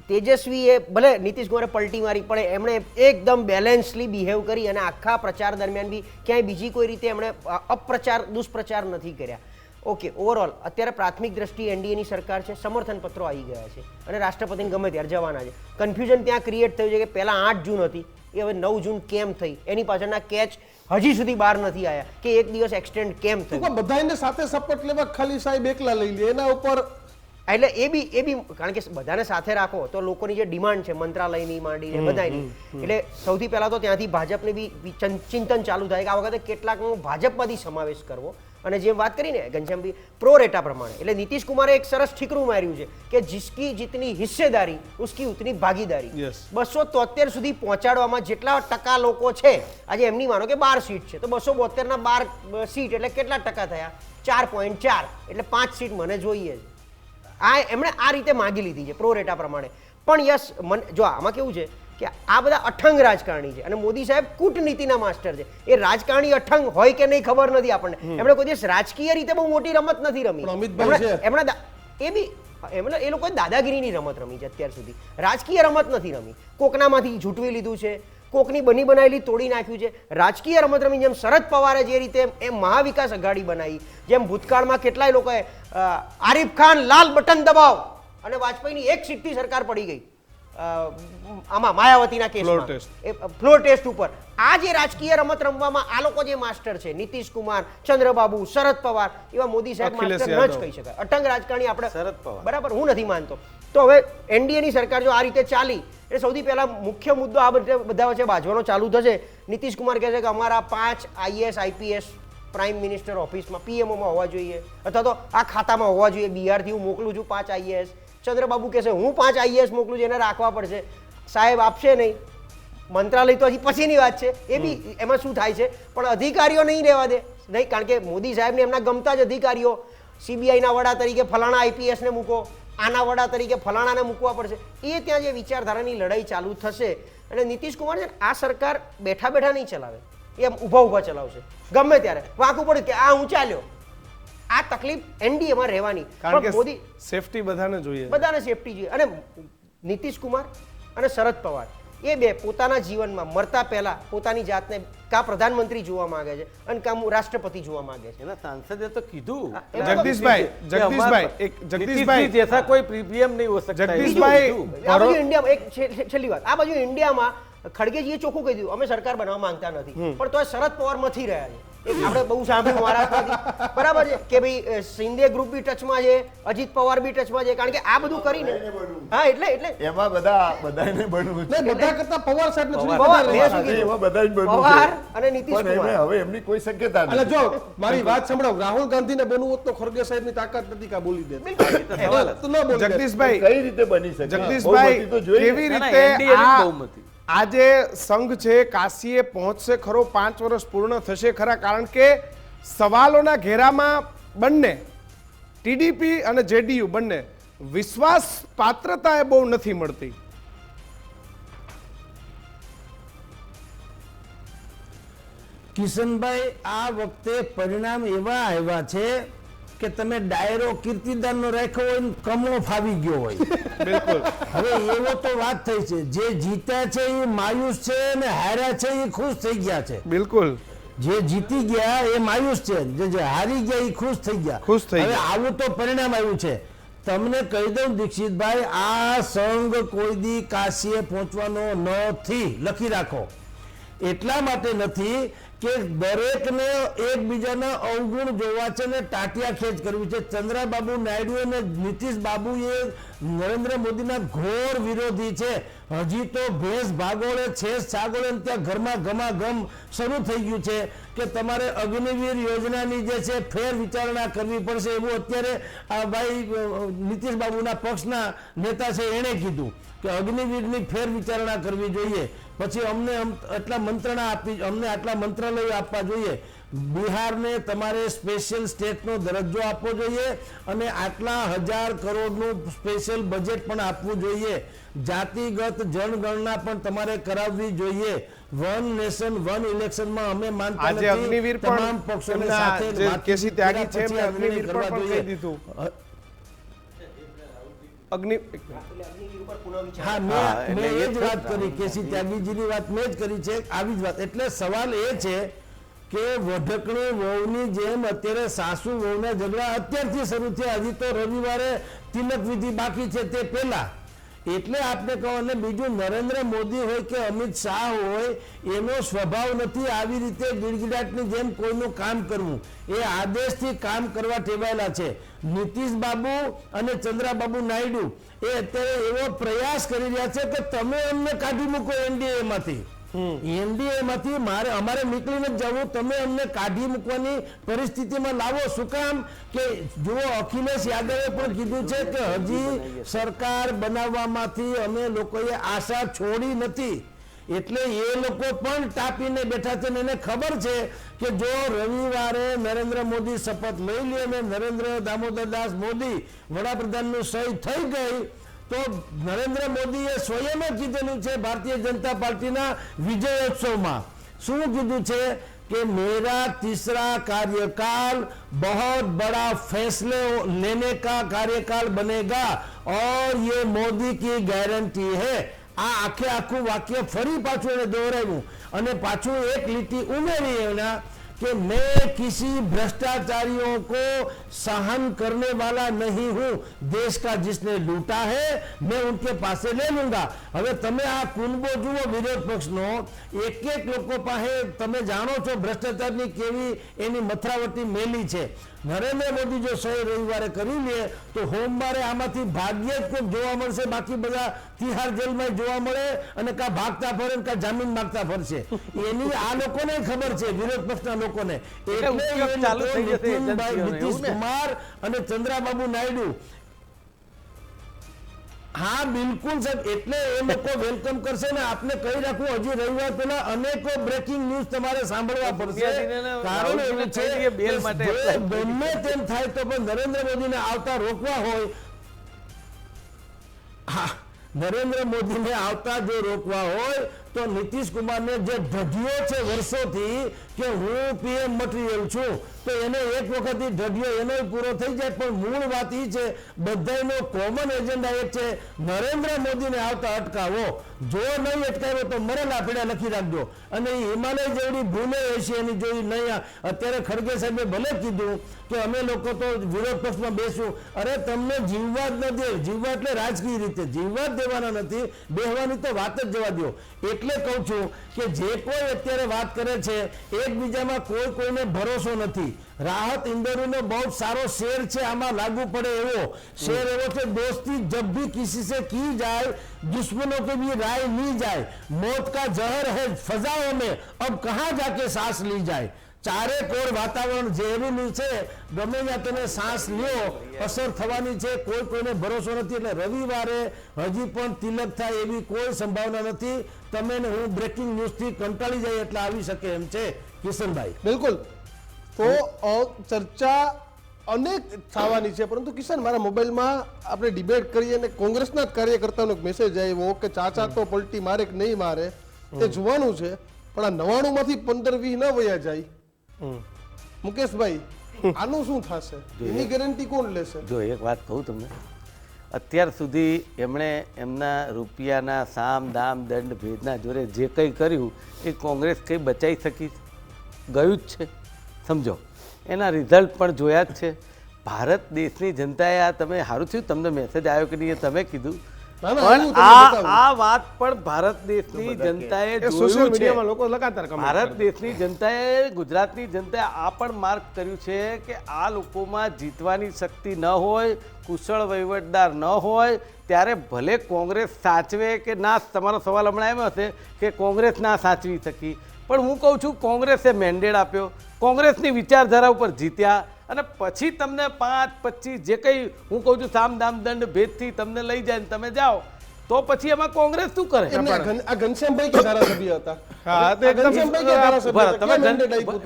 તેજસ્વીએ ભલે નીતિશ કુમારે પલટી મારી પણ એમણે એકદમ બેલેન્સલી બિહેવ કરી અને આખા પ્રચાર દરમિયાન બી ક્યાંય બીજી કોઈ રીતે એમણે અપપ્રચાર દુષ્પ્રચાર નથી કર્યા. ઓકે, ઓવરઓલ અત્યારે પ્રાથમિક દ્રષ્ટિએ એનડીએની સરકાર છે, સમર્થન પત્રો આવી ગયા છે અને રાષ્ટ્રપતિને ગમે ત્યારે જવાના છે. કન્ફ્યુઝન ત્યાં ક્રિએટ થયું છે કે પહેલા 8 જૂન હતી, એ હવે 9 જૂન કેમ થઈ, એની પાછળના કેચ હજી સુધી બહાર નથી આવ્યા કે એક દિવસ એક્સટેન્ડ કેમ થયું. બધાને સાથે શપથ લેવા ખાલી સાહેબ એકલા લઈ લે એના ઉપર, એટલે એ બી કારણ કે બધાને સાથે રાખો તો લોકોની જે ડિમાન્ડ છે મંત્રાલયની માંડીને બધાની, એટલે સૌથી પહેલા તો ત્યાંથી ભાજપને બી ચિંતન ચાલુ થાય કે આ વખતે કેટલાકનો ભાજપમાંથી સમાવેશ કરવો. અને જેમ વાત કરીને ઘનશ્યામભાઈ પ્રો રેટા પ્રમાણે, એટલે નીતિશ કુમારે એક સરસ ઠીકરું માર્યું છે કે જિસકી જીતની હિસ્સેદારી ઉસકી ઉતની ભાગીદારી. Yes. 273 સુધી પહોંચાડવામાં જેટલા ટકા લોકો છે, આજે એમની માનો કે 12 સીટ છે, તો 272 ના 12 સીટ એટલે કેટલા ટકા થયા? 4.4, એટલે 5 સીટ મને જોઈએ છે. આ એમણે આ રીતે માગી લીધી છે પ્રો રેટા પ્રમાણે. પણ યસ, જો આમાં કેવું છે કે આ બધા અઠંગ રાજકારણી છે અને મોદી સાહેબ કૂટનીતિના માસ્ટર છે. એ રાજકારણી અઠંગ હોય કે નહીં ખબર નથી આપણને, એમણે કોઈ દિવસ રાજકીય રીતે બહુ મોટી રમત નથી રમી. એ લોકોએ દાદાગીરીની રમત રમી છે અત્યાર સુધી, રાજકીય રમત નથી રમી. કોકનામાંથી ઝૂંટવી લીધું છે, કોકની બની બનાવેલી તોડી નાખ્યું છે. રાજકીય રમત રમી, જેમ શરદ પવારે જે રીતે એમ મહાવિકાસ અઘાડી બનાવી, જેમ ભૂતકાળમાં કેટલાય લોકોએ આરિફ ખાન લાલ બટન દબાવ અને વાજપેયીની એક સીટથી સરકાર પડી ગઈ આમાં માયાવતીના કેસમાં ફ્લોર ટેસ્ટ ઉપર. આ જે રાજકીય રમત રમવામાં આ લોકો જે માસ્ટર છે, નીતિશ કુમાર, ચંદ્રબાબુ, શરદ પવાર, એવા મોદી સાહેબ માસ્ટર ન જ કહી શકાય. અટંગ રાજકારણી આપણે શરદ પવાર, બરાબર, હું નથી માનતો. તો હવે એનડીએની સરકાર જો આ રીતે ચાલી, એટલે સૌથી પહેલા મુખ્ય મુદ્દો આ બધા વચ્ચે બાજવાનો ચાલુ થશે. નીતિશ કુમાર કહે છે કે અમારા 5 આઈએએસ આઈપીએસ પ્રાઇમ મિનિસ્ટર ઓફિસમાં પીએમઓમાં હોવા જોઈએ, અથવા તો આ ખાતામાં હોવા જોઈએ. બિહારથી હું મોકલું છું 5 આઈએએસ. ચંદ્રબાબુ કહેશે હું 5 આઈએએસ મોકલું છું, એને રાખવા પડશે. સાહેબ આપશે નહીં, મંત્રાલય તો હજી પછીની વાત છે, એ બી એમાં શું થાય છે, પણ અધિકારીઓ નહીં રહેવા દે નહીં, કારણ કે મોદી સાહેબને એમના ગમતા જ અધિકારીઓ, સીબીઆઈના વડા તરીકે ફલાણા આઈપીએસને મૂકો, આના વડા તરીકે ફલાણાને મૂકવા પડશે. એ ત્યાં જે વિચારધારાની લડાઈ ચાલુ થશે. અને નીતિશ કુમાર છે આ સરકાર બેઠા બેઠા નહીં ચલાવે, એ ઊભા ઊભા ચલાવશે. ગમે ત્યારે વાંકું પડે કે આ હું ચાલ્યો. આ તકલીફ એનડીએમાં રહેવાની, પણ મોદી સેફટી બધાને જોઈએ, બધાને સેફટી જોઈએ. અને નીતિશ કુમાર અને શરદ પવાર એ બે પોતાના જીવનમાં મરતા પહેલા પોતાની જાતને કા પ્રધાનમંત્રી જોવા માંગે છે અને કા રાષ્ટ્રપતિ જોવા માંગે છે. એના સાંસદે તો કીધું જગદીશભાઈ જૈસા કોઈ પ્રીમિયમ નહીં હો શકતા. આ બાજુ ઇન્ડિયામાં એક છેલ્લી વાત, આ બાજુ ઇન્ડિયામાં ખડગેજીએ ચોખ્ખું કહી દીધું અમે સરકાર બનાવવા માંગતા નથી, પણ તો શરદ પવાર મથી રહ્યા છે. આપણે બહુ સાંભળ્યું મહારાષ્ટ્રમાંથી, બરાબર છે કે ભાઈ શિંદે ગ્રુપ બી ટચમાં છે, અજીત પવાર બી ટચમાં છે, કારણ કે આ બધું કરીને હા એટલે એમાં બધાને બનવું છે. બધા કરતા પવાર સાહેબ એમાં બધા જ બનવું પવાર છે. અને નીતિશ પણ કુમાર. હવે એમની કોઈ શક્યતા એટલે નથી. જો મારી વાત સંભળાવ, રાહુલ ગાંધીને બનવું હોત તો ખરગે સાહેબની તાકાત નથી કા બોલી દે. જગદીશભાઈ કઈ રીતે બની શકે? જગદીશભાઈ બહુમતી તો જોઈએ. કેવી ના, રીતે NDA ની આ બહુમતી. આજે સંઘ છે કાશીએ પહોંચશે ખરો? 5 વર્ષ પૂર્ણ થશે ખરા? કારણ કે સવાલોના ઘેરામાં બંને ટીડીપી અને જેડીયુ બંને વિશ્વાસ પાત્રતા એ બહુ નથી મળતી. કિશનભાઈ, આ વખતે પરિણામ એવા આવ્યા છે કે તમે ડાયરો કીર્તિદાનનો રાખ્યો હોય ને કમળો ફાવી ગયો હોય. બિલકુલ. હવે એવો તો વાત થઈ છે, જે જીત્યા છે એ માયુસ છે અને હાર્યા છે એ ખુશ થઈ ગયા છે. બિલકુલ. જે જીતી ગયા એ માયુસ છે, જે હારી ગયા એ ખુશ થઈ ગયા. ખુશ થઈ હવે ગયા. આવું તો પરિણામ આવ્યું છે. તમને કહી દઉં દીક્ષિતભાઈ, આ સંઘ કોઈ દી કાશીએ પહોંચવાનો નથી, લખી રાખો. એટલા માટે નથી કે દરેકને એકબીજાના અવગુણ જોવા છે ને ટાટિયા ખેંચ કરવી છે. ચંદ્રબાબુ નાયડુ અને નીતિશ બાબુ એ નરેન્દ્ર મોદીના ઘોર વિરોધી છે. હજી તો ભેંસ ભાગોળે છેસ છાગોળે ત્યાં ઘરમાં ઘમાઘમ શરૂ થઈ ગયું છે કે તમારે અગ્નિવીર યોજનાની જે છે ફેર વિચારણા કરવી પડશે, એવું અત્યારે આ ભાઈ નીતિશ બાબુના પક્ષના નેતા છે એણે કીધું કે અગ્નિવીરની ફેર વિચારણા કરવી જોઈએ. પછી અમને આટલા મંત્રણા આપી, અમને આટલા મંત્રાલયો આપવા જોઈએ. બિહારને તમારે સ્પેશિયલ સ્ટેટનો દરજ્જો આપવો જોઈએ અને આટલા 1000 કરોડનું સ્પેશિયલ બજેટ પણ આપવું જોઈએ. જાતિગત જનગણના પણ તમારે કરાવવી જોઈએ. વન નેશન વન ઇલેક્શનમાં અમે માનતા આજે નથી. અગ્નિવીર પણ તમામ પક્ષોને એમના સાથે જે વાતચીત કેસી ત્યાગી છે, કર્યા એમને પછી અગ્નિવીર કરવા પણ જોઈએ. કહી દીધું. અગ્નિ હા, મેં એ જ વાત કરી, કેસી ત્યાગીજીની વાત મેં જ કરી છે, આવી જ વાત. એટલે સવાલ એ છે કે વઢકણી વહુની જેમ અત્યારે સાસુ વહુના ઝઘડા અત્યારથી શરૂ થયા. હજી તો રવિવારે તિલક વિધિ બાકી છે તે પહેલા. એટલે આપણે કહો, અને બીજું નરેન્દ્ર મોદી હોય કે અમિત શાહ હોય, એનો સ્વભાવ નથી આવી રીતે ગીડગીડાટની જેમ કોઈનું કામ કરવું. એ આદેશથી કામ કરવા ટેવાયેલા છે. નીતિશ બાબુ અને ચંદ્રબાબુ નાયડુ એ અત્યારે એવો પ્રયાસ કરી રહ્યા છે કે તમે અમને કાઢી મૂકો એનડીએ માંથી. એનડીએ માંથી અમારે નીકળીને જ જવું, તમે અમને કાઢી મૂકવાની પરિસ્થિતિમાં લાવો. શું કામ? કે જુઓ, અખિલેશ યાદવે પણ કીધું છે કે હજી સરકાર બનાવવામાંથી અમે લોકોએ આશા છોડી નથી. એટલે એ લોકો પણ ટાપીને બેઠા છે. એને ખબર છે કે જો રવિવારે નરેન્દ્ર મોદી શપથ લઈ લે અને નરેન્દ્ર દામોદરદાસ મોદી વડાપ્રધાનનું સહી થઈ ગઈ તો નરેન્દ્ર મોદીએ સ્વયં કીધેલું છે ભારતીય જનતા પાર્ટીના વિજયોત્સવમાં. શું કીધું છે કે मेरा तीसरा कार्यकाल बहुत बड़ा फैसले लेने का कार्यकाल बनेगा और ये मोदी की गारंटी है. આ આખે આખું વાક્ય ફરી પાછું એને દોહરાવ્યું અને પાછું એક લીટી ઉમેરી એના कि मैं किसी भ्रष्टाचारियों को सहन करने वाला नहीं हूं. देश का जिसने लूटा है मैं उनके पास ले लूंगा. હવે તમે આ કુનબો જુઓ વિરોધ પક્ષનો, એક એક લોકો પાસે તમે જાણો છો ભ્રષ્ટાચારની કેવી એની મથરાવટી મેલી છે. નરેન્દ્ર મોદી જો સહી રવિવારે કરી લે તો સોમવારે આમાંથી ભાગ્યે જ કોઈક જોવા મળશે, બાકી બધા તિહાર જેલમાં જોવા મળે અને કા ભાગતા ફરે કા જામીન માંગતા ફરશે. એની આ લોકોને ખબર છે, વિરોધ પક્ષના લોકોને. એટલે નીતિશ કુમાર અને ચંદ્રબાબુ નાયડુ, હા બિલકુલ સાહેબ, એટલે એ લોકો વેલકમ કરશે ને. આપને કહી રાખું, હજી રવિવાર પહેલા અનેકો બ્રેકિંગ ન્યૂઝ તમારે સાંભળવા પડશે. કારણ એવું છે કે ગમે તેમ થાય તો પણ નરેન્દ્ર મોદીને આવતા રોકવા હોય, હા નરેન્દ્ર મોદીને આવતા જો રોકવા હોય તો નીતિશ કુમારને જે ઢઢિયો છે વર્ષોથી કે હું પીએમ મટીરિયલ છું, તો એને એક વખત ઢઢિયો એનો પૂરો થઈ જાય. પણ મૂળ વાત એ છે, બધાનો કોમન એજન્ડા એક છે, નરેન્દ્ર મોદીને આવતા અટકાવો. જો નહીં અટકાવ્યો તો મરેલા પીડા લખી રાખજો. અને હિમાલય જેવડી ભૂલે હશે એની જોઈ નહીં. અત્યારે ખડગે સાહેબે ભલે કીધું કે અમે લોકો તો વિરોધ પક્ષમાં બેસું. અરે તમને જીવવા જ ન દે. જીવવા એટલે રાજકીય રીતે જીવવા જ દેવાના નથી, બેહવાની તો વાત જ જવા દો. એટલે કહું છું કે જે કોઈ અત્યારે વાત કરે છે, એકબીજામાં કોઈને ભરોસો નથી. રાહત ઇંદોરીનો બહુ સારો શેર છે, આમાં લાગુ પડે એવો શેર એવો છે, दोस्ती जब भी किसी से की जाए दुश्मनों के भी राय ली जाए, मौत का जहर है फजाओं में अब कहां जाके सांस ली जाए. ચારે કોર વાતાવરણ ઝેરીલું છે, ગમે ત્યાં તમે શ્વાસ લ્યો અસર થવાની છે, કોઈને ભરોસો નથી. એટલે રવિવારે હજી પણ તિલક થાય એવી કોઈ સંભાવના નથી. તમે ને હું બ્રેકિંગ ન્યૂઝથી કંટાળી જાય એટલે આવી શકે એમ છે કિશનભાઈ. બિલકુલ. તો ચર્ચા અનેક થવાની છે, પરંતુ કિશન મારા મોબાઈલમાં આપણે ડિબેટ કરીએ અને કોંગ્રેસના જ કાર્યકર્તાનો એક મેસેજ આવ્યો કે ચાચા તો પલટી મારે કે નહીં મારે તે જોવાનું છે, પણ આ 99 માંથી 15-20 ન વયા જાય. મુકેશભાઈ, આનું શું થશે? એની ગેરંટી કોણ લેશે? જો એક વાત કહું તમને, અત્યાર સુધી એમણે એમના રૂપિયાના સામ દામ દંડ ભેદના જોરે જે કંઈ કર્યું એ કોંગ્રેસ કંઈ બચાવી શકી? ગયું જ છે. સમજો, એના રિઝલ્ટ પણ જોયા જ છે. ભારત દેશની જનતાએ આ તમે સારું થયું તમને મેસેજ આવ્યો કે નહીં એ તમે કીધું, પણ આ વાત પણ ભારત દેશની જનતાએ સોશિયલ જોયું છે. મીડિયામાં લોકો લગાતાર comment ભારત કરે. દેશની જનતાએ, ગુજરાતની જનતાએ આ પણ માર્ક કર્યું છે કે આ લોકોમાં જીતવાની શક્તિ ન હોય, કુશળ વહીવટદાર ન હોય, ત્યારે ભલે કોંગ્રેસ સાચવે કે ના. તમારો સવાલ હમણાં એમ હશે કે કોંગ્રેસ ના સાચવી શકી, પણ હું કહું છું કોંગ્રેસે મેન્ડેટ આપ્યો, કોંગ્રેસની વિચારધારા ઉપર જીત્યા, અને પછી તમને 5-25 જે કંઈ હું કહું છું સામ દામ દંડ ભેદથી તમને લઈ જાય ને તમે જાઓ, તો પછી એમાં કોંગ્રેસ શું કરે? એમને આ ઘનશ્યામભાઈ કે ધારાસભ્ય હતા. હા, તો એકદમ ઘનશ્યામભાઈ કે ધારાસભ્ય બરાબર, હતા. તમે ક્યાં mandate આપ્યું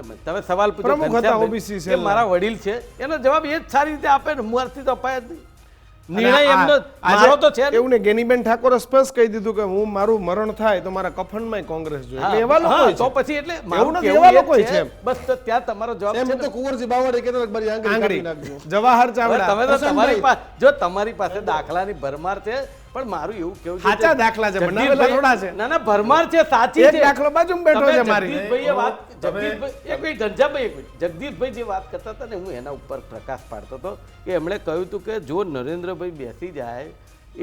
હતું? તમે સવાલ પૂછો પ્રમુખ હતા ઘનશ્યામભાઈ, OBC કે સેલના. મારા વડીલ છે, એનો જવાબ એ જ સારી રીતે આપે ને, મુહૂર્તથી તો અપાય જ નહીં. નિર્ણય એમનો આજે મારો તો છે ને. એવું ને, ગેનીબેન ઠાકોરે સ્પષ્ટ કહી દીધું કે હું મારું મરણ થાય તો મારા કફનમાં કોંગ્રેસ જોઈએ. એટલે એવા લોકો હા, છે. તો પછી એટલે એવું મારું નથી, કહેવું એવા એ જ લોકો છે. છે. બસ તો ત્યાં તમારો જવાબ એમ છે તો ને. કુંવરજી બાવળે કહેતા હતા કે મારી આંગળી આંગળી, કાપી નાખજો. જવાહર હવે ચાવડા. તમે તો તમારી પ્રશાંતભાઈ. પાસે, જો તમારી પાસે દાખલાની ભરમાર છે, પણ મારું એવું કેવું છે સાચા કે દાખલા છે, જગદીશભાઈ- બનાવેલા થોડા છે. ના ના, ભરમાર છે, સાચી એક છે. દાખલો બાજુમાં બેઠો તમે છે મારી. જગદીશભાઈએ વાત, જગદીશભાઈ, એક મિનિટ, ઘનશ્યામભાઈ, એક મિનિટ. જગદીશભાઈ જે વાત કરતા હતા ને, હું એના ઉપર પ્રકાશ પાડતો હતો કે એમણે કહ્યું હતું કે જો નરેન્દ્રભાઈ બેસી જાય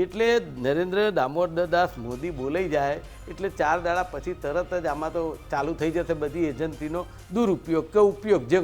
એટલે નરેન્દ્ર દામોદરદાસ મોદી બોલાઈ જાય એટલે 4 દાડા પછી તરત જ આમાં તો ચાલુ થઈ જશે બધી એજન્સીનો દુરુપયોગ કે ઉપયોગ. જે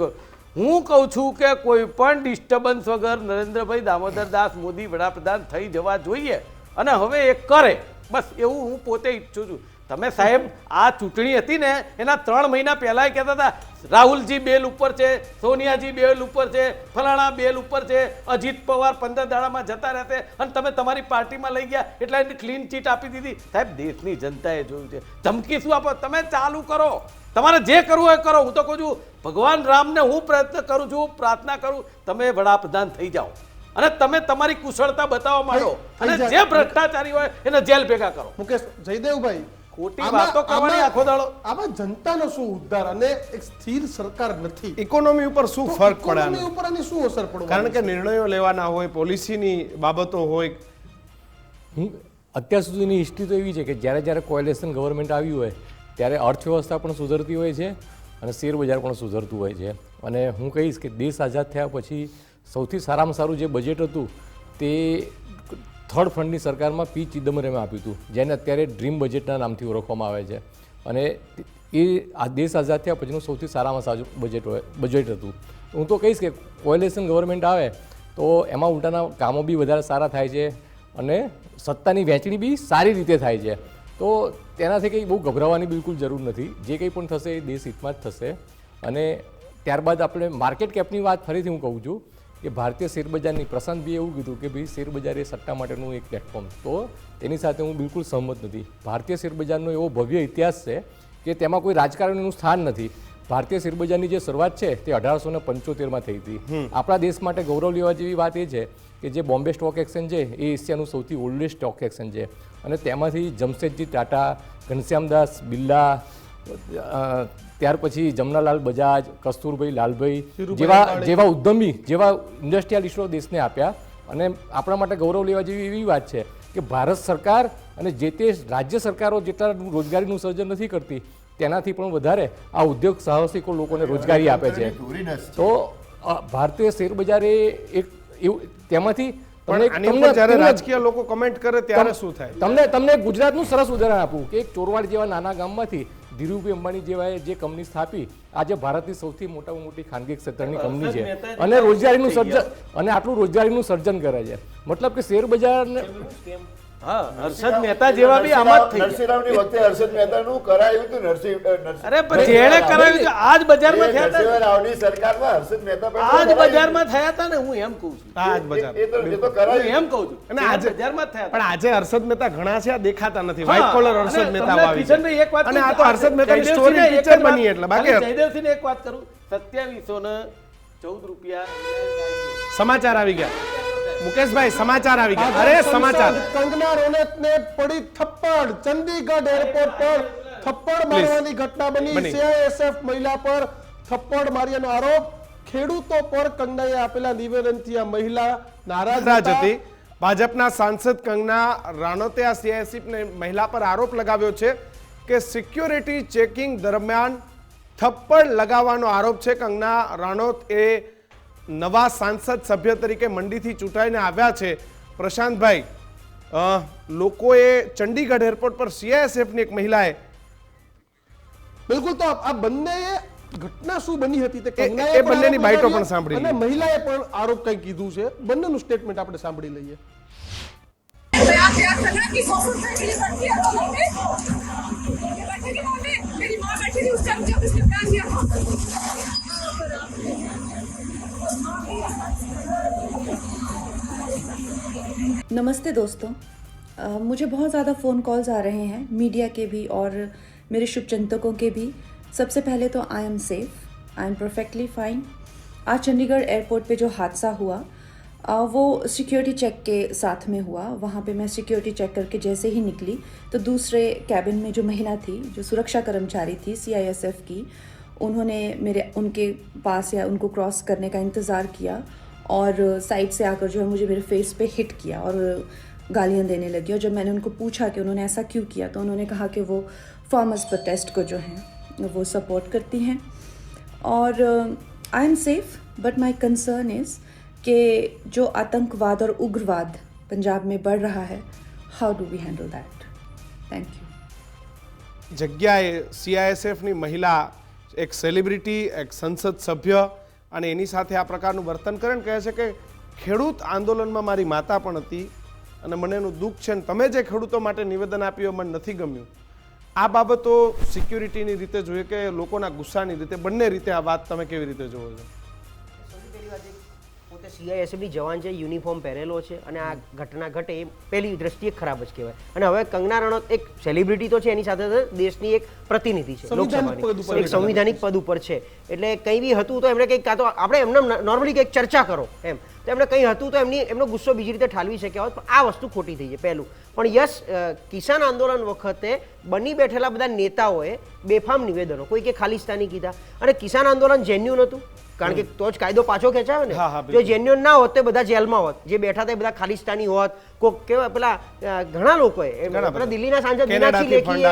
હું કહું છું કે કોઈ પણ ડિસ્ટર્બન્સ વગર નરેન્દ્રભાઈ દામોદરદાસ મોદી વડાપ્રધાન થઈ જવા જોઈએ, અને હવે એ કરે, બસ એવું હું પોતે ઈચ્છું છું. તમે સાહેબ આ ચૂંટણી હતી ને એના 3 મહિના પહેલા કહેતા હતા રાહુલજી બેલ ઉપર છે, સોનિયાજી બેલ ઉપર છે, ફલાણા બેલ ઉપર છે, અજીત પવાર 15 દાડામાં જતા રહેશે, અને તમે તમારી પાર્ટીમાં લઈ ગયા એટલે એની ક્લીન ચીટ આપી દીધી. સાહેબ દેશની જનતાએ જોયું છે. ધમકી શું આપો? તમે ચાલુ કરો, તમારે જે કરવું હોય કરો. હું તો કહું છું ભગવાન રામને હું પ્રયત્ન કરું છું, પ્રાર્થના કરું, તમે વડાપ્રધાન થઈ જાઓ અને તમે તમારી કુશળતા બતાવવા માંડો, અને જે ભ્રષ્ટાચારી હોય એને જેલ ભેગા કરો. મુકેશ, જયદેવભાઈ, ખોટી વાતો કરવાની આખો દાડો. આમાં જનતાનો શું ઉદ્ધાર? અને એક સ્થિર સરકાર નથી, ઇકોનોમી ઉપર શું ફરક પડે આનો? ઇકોનોમી ઉપર આની શું અસર પડવાની કારણ કે છે? નિર્ણયો લેવાના હોય, પોલિસીની બાબતો હોય. અત્યાર સુધીની હિસ્ટ્રી તો એવી છે કે જ્યારે જ્યારે કોએલિશન ગવર્મેન્ટ આવ્યું હોય ત્યારે અર્થવ્યવસ્થા પણ સુધરતી હોય છે અને શેર બજાર પણ સુધરતું હોય છે. અને હું કહીશ કે દેશ આઝાદ થયા પછી સૌથી સારામાં સારું જે બજેટ હતું તે થર્ડ ફ્રન્ટની સરકારમાં પી ચિદમ્બરમે આપ્યું હતું, જેને અત્યારે ડ્રીમ બજેટના નામથી ઓળખવામાં આવે છે. અને એ આ દેશ આઝાદ થયા પછીનું સૌથી સારામાં સારું બજેટ હતું. હું તો કહીશ કે કોએલિશન ગવર્મેન્ટ આવે તો એમાં ઉલટાના કામો બી વધારે સારા થાય છે અને સત્તાની વહેંચણી બી સારી રીતે થાય છે. તો તેનાથી કંઈ બહુ ગભરાવાની બિલકુલ જરૂર નથી. જે કંઈ પણ થશે એ દેશ હિતમાં જ થશે. અને ત્યારબાદ આપણે માર્કેટ કેપની વાત ફરીથી હું કહું છું કે ભારતીય શેરબજારની, પ્રશાંતભાઈએ એવું કીધું કે ભાઈ શેરબજાર એ સટ્ટા માટેનું એક પ્લેટફોર્મ, તો તેની સાથે હું બિલકુલ સહમત નથી. ભારતીય શેરબજારનો એવો ભવ્ય ઇતિહાસ છે કે તેમાં કોઈ રાજકારણીનું સ્થાન નથી. ભારતીય શેરબજારની જે શરૂઆત છે તે 1875માં થઈ હતી. આપણા દેશ માટે ગૌરવ લેવા જેવી વાત એ છે કે જે બોમ્બે સ્ટોક એક્સચેન્જ છે એ એશિયાનું સૌથી ઓલ્ડેસ્ટ સ્ટોક એક્સચેન્જ છે. અને તેમાંથી જમશેદજી ટાટા, ઘનશ્યામદાસ બિરલા, ત્યાર પછી જમનાલાલ બજાજ, કસ્તુરભાઈ લાલભાઈ જેવા ઉદ્યમી, જેવા ઇન્ડસ્ટ્રીયાલિસ્ટો દેશને આપ્યા. અને આપણા માટે ગૌરવ લેવા જેવી એવી વાત છે કે ભારત સરકાર અને જે તે રાજ્ય સરકારો જેટલા રોજગારીનું સર્જન નથી કરતી તેનાથી પણ વધારે આ ઉદ્યોગ સાહસિકો લોકોને રોજગારી આપે છે. તો ભારતીય શેરબજાર એ એક એવું તેમાંથી આની ઉપર જ્યારે રાજકીય લોકો કમેન્ટ કરે ત્યારે શું થાય? તમને ગુજરાતનું સરસ ઉદાહરણ આપું કે એક ચોરવાડ જેવા નાના ગામમાંથી ધીરુભાઈ અંબાણી જેવાએ જે કંપની સ્થાપી, આજે ભારતની સૌથી મોટામાં મોટી ખાનગી ક્ષેત્રની કંપની છે અને રોજગારીનું સર્જન, અને આટલું રોજગારીનું સર્જન કરે છે. મતલબ કે શેર બજારને હા, હર્ષદ મહેતા જેવા બી આમાં જ થઈ ગયા. નરસિંહરાવની વખતે હર્ષદ મહેતાનું કરાયું હતું. અરે પણ જેણે કરાવ્યું છે આજ બજારમાં થયા હતા, નરસિંહરાવની સરકારમાં હર્ષદ મહેતા પહેલા આજ કરાયું. બજારમાં થયા હતા ને, હું એમ કહું છું, આ જ બજાર. એ તો હું કરાયું. એમ કહું છું. અને આજ આજે બજારમાં જ થયા પણ હતા. આજે હર્ષદ મહેતા ઘણા છે, આ દેખાતા નથી. હા, વ્હાઇટ કોલર અને હર્ષદ મહેતા તમને આવી કિશનભાઈ એક વાત અને આ કહું, તો હર્ષદ મહેતાની જયદેવસિંહને સ્ટોરી એક જ પિક્ચર વાત- બની એટલે બાકી ખાલી જયદેવસિંહને એક વાત કરું, 2700 ને ₹14 સમાચાર આવી ગયા મુકેશભાઈ, સમાચાર આવી ગયા. અરે સમાચાર, કંગના રનૌતને પડી થપ્પડ. ચંદીગઢ એરપોર્ટ પર થપ્પડ મારવાની ઘટના બની. બની. CISF મહિલા પર થપ્પડ માર્યાનો આરોપ. ખેડૂતો પર કંગનાએ આપેલા નિવેદનથી આ મહિલા નારાજ નારાજ હતી. હતી. ભાજપના સાંસદ કંગના રાણોતે આ CISF ને મહિલા પર આરોપ લગાવ્યો છે કે સિક્યોરિટી ચેકિંગ દરમિયાન થપ્પડ લગાવવાનો આરોપ છે. કંગના રાણોત એ નવા સાંસદ સભ્ય તરીકે મંડીથી ચૂંટાઈને આવ્યા છે. પ્રશાંતભાઈ, લોકોએ ચંડીગઢ એરપોર્ટ પર CISF ની એક મહિલાએ બિલકુલ. તો આ બંને ઘટના શું બની હતી તે એ કંગનાએ પણ બંનેની આરોપ બાઈટો લગાવ્યો પણ સાંભળી અને લઈએ. મહિલાએ પણ આરોપ કંઈ કીધું છે. બંનેનું સ્ટેટમેન્ટ આપણે સાંભળી લઈએ. मैं प्यार करना कि ससुर से मिली बैठी है तो मम्मी ये बैठे की मम्मी मेरी माँ बैठी थी उस टाइम जब इसने प्यार किया नमस्ते दोस्तों, मुझे बहुत ज़्यादा फ़ोन कॉल्स आ रहे हैं मीडिया के भी और मेरे शुभचिंतकों के भी. सबसे पहले तो I am safe, I am perfectly fine. आज चंडीगढ़ एयरपोर्ट पे जो हादसा हुआ वो सिक्योरिटी चेक के साथ में हुआ. वहाँ पे मैं सिक्योरिटी चेक करके जैसे ही निकली तो दूसरे कैबिन में जो महिला थी, जो सुरक्षा कर्मचारी थी CISF की, उन्होंने उनके पास या उनको क्रॉस करने का इंतज़ार किया और साइड से आकर जो है मुझे मेरे फेस पे हिट किया और गालियाँ देने लगी. और जब मैंने उनको पूछा कि उन्होंने ऐसा क्यों किया तो उन्होंने कहा कि वो फार्मर्स प्रोटेस्ट को जो है वो सपोर्ट करती हैं. और I am safe but my concern is कि जो आतंकवाद और उग्रवाद पंजाब में बढ़ रहा है, how do we handle that? Thank you. જગ્યાએ CISF ની મહિલા એક સેલિબ્રિટી, એક સંસદ સભ્ય અને એની સાથે આ પ્રકારનું વર્તન કરે ને કહે છે કે ખેડૂત આંદોલનમાં મારી માતા પણ હતી અને મને એનું દુઃખ છે ને તમે જે ખેડૂતો માટે નિવેદન આપ્યું મને નથી ગમ્યું. આ બાબતો સિક્યુરિટીની રીતે જોઈએ કે લોકોના ગુસ્સાની રીતે, બંને રીતે આ વાત તમે કેવી રીતે જોવો છો? સૌથી પહેલી વાત પોતે CISF ની જવાન છે, યુનિફોર્મ પહેરેલો છે અને આ ઘટના ઘટે એ પહેલી દ્રષ્ટિએ ખરાબ જ કહેવાય. અને હવે કંગના રનૌત એક સેલિબ્રિટી તો છે, એની સાથે સાથે દેશની એક પ્રતિનિધિ છે, લોકસભાની એક સંવિધાનિક પદ ઉપર છે. એટલે કંઈ બી હતું તો એમણે કંઈક કાં તો આપણે એમને નોર્મલી કંઈક ચર્ચા કરો એમ તો એમણે કંઈ હતું તો એમનો ગુસ્સો બીજી રીતે ઠાલવી શક્યા હોત, પણ આ વસ્તુ ખોટી થઈ છે પહેલું. પણ યસ, કિસાન આંદોલન વખતે બની બેઠેલા બધા નેતાઓએ બેફામ નિવેદનો, કોઈ કે ખાલિસ્તાની કીધા, અને કિસાન આંદોલન જેન્યુન હતું કારણ કે તો જ કાયદો પાછો ખેંચાયો ને. જો જેન્યુન ના હોત તો બધા જેલમાં હોત, જે બેઠા હતા એ બધા ખાલિસ્તાની હોત. કોક કેવા પેલા ઘણા લોકોએ પેલા દિલ્હીના સાંસદ મીનાક્ષી લેખીએ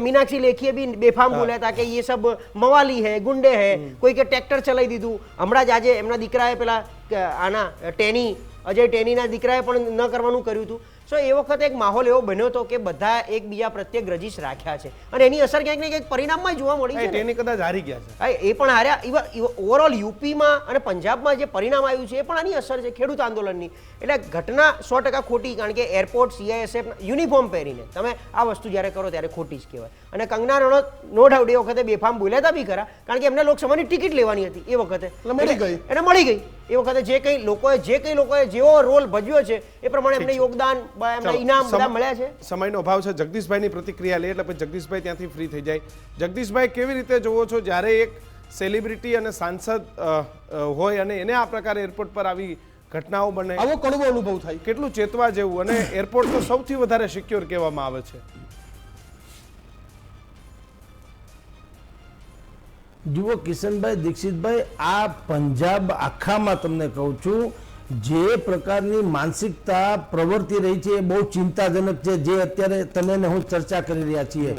મીનાક્ષી લેખીએ બી બેફામ બોલ્યા હતા કે એ સબ મવાલી હે, ગુંડે હે. કોઈ કે ટ્રેક્ટર ચલાવી દીધું. હમણાં જ આજે એમના દીકરાએ પેલા આના ટેની, અજય ટેનીના દીકરાએ પણ ન કરવાનું કર્યું હતું. સો એ વખતે એક માહોલ એવો બન્યો હતો કે બધા એકબીજા પ્રત્યે ગ્રજીશ રાખ્યા છે અને એની અસર ક્યાંક ને ક્યાંક પરિણામમાં જોવા મળી છે. ટેની કદાચ હારી ગયા છે, એ પણ હાર્યા. ઓવરઓલ યુપીમાં અને પંજાબમાં જે પરિણામ આવ્યું છે એ પણ આની અસર છે ખેડૂત આંદોલનની. એટલે ઘટના 100% ખોટી, કારણ કે એરપોર્ટ CISF યુનિફોર્મ પહેરીને તમે આ વસ્તુ જ્યારે કરો ત્યારે ખોટી જ કહેવાય. અને કંગના રનૌત નો ડાઉટ એ વખતે બેફામ બોલ્યા હતા બી ખરા, કારણ કે એમને લોકસભાની ટિકિટ લેવાની હતી એ વખતે, એને મળી ગઈ. એ વખતે જે કંઈ લોકોએ જેવો રોલ ભજવ્યો છે એ પ્રમાણે એમને યોગદાન, એમને ઇનામ બધા મળ્યા છે. સમયનો અભાવ છે. જગદીશભાઈની પ્રતિક્રિયા લે એટલે પછી જગદીશભાઈ ત્યાંથી ફ્રી થઈ જાય. જગદીશભાઈ, કેવી રીતે જોવો છો જ્યારે એક સેલિબ્રિટી અને સાંસદ હોય અને એને આ પ્રકારે એરપોર્ટ પર આવી ઘટનાઓ બને, આવો કડવો અનુભવ થાય? કેટલું ચેતવા જેવું, અને એરપોર્ટ તો સૌથી વધારે સિક્યોર કહેવામાં આવે છે. જુઓ કિશનભાઈ, દીક્ષિતભાઈ, આ પંજાબ આખામાં તમને કહું છું જે પ્રકારની માનસિકતા પ્રવર્તી રહી છે એ બહુ ચિંતાજનક છે. જે અત્યારે તમે ને હું ચર્ચા કરી રહ્યા છીએ,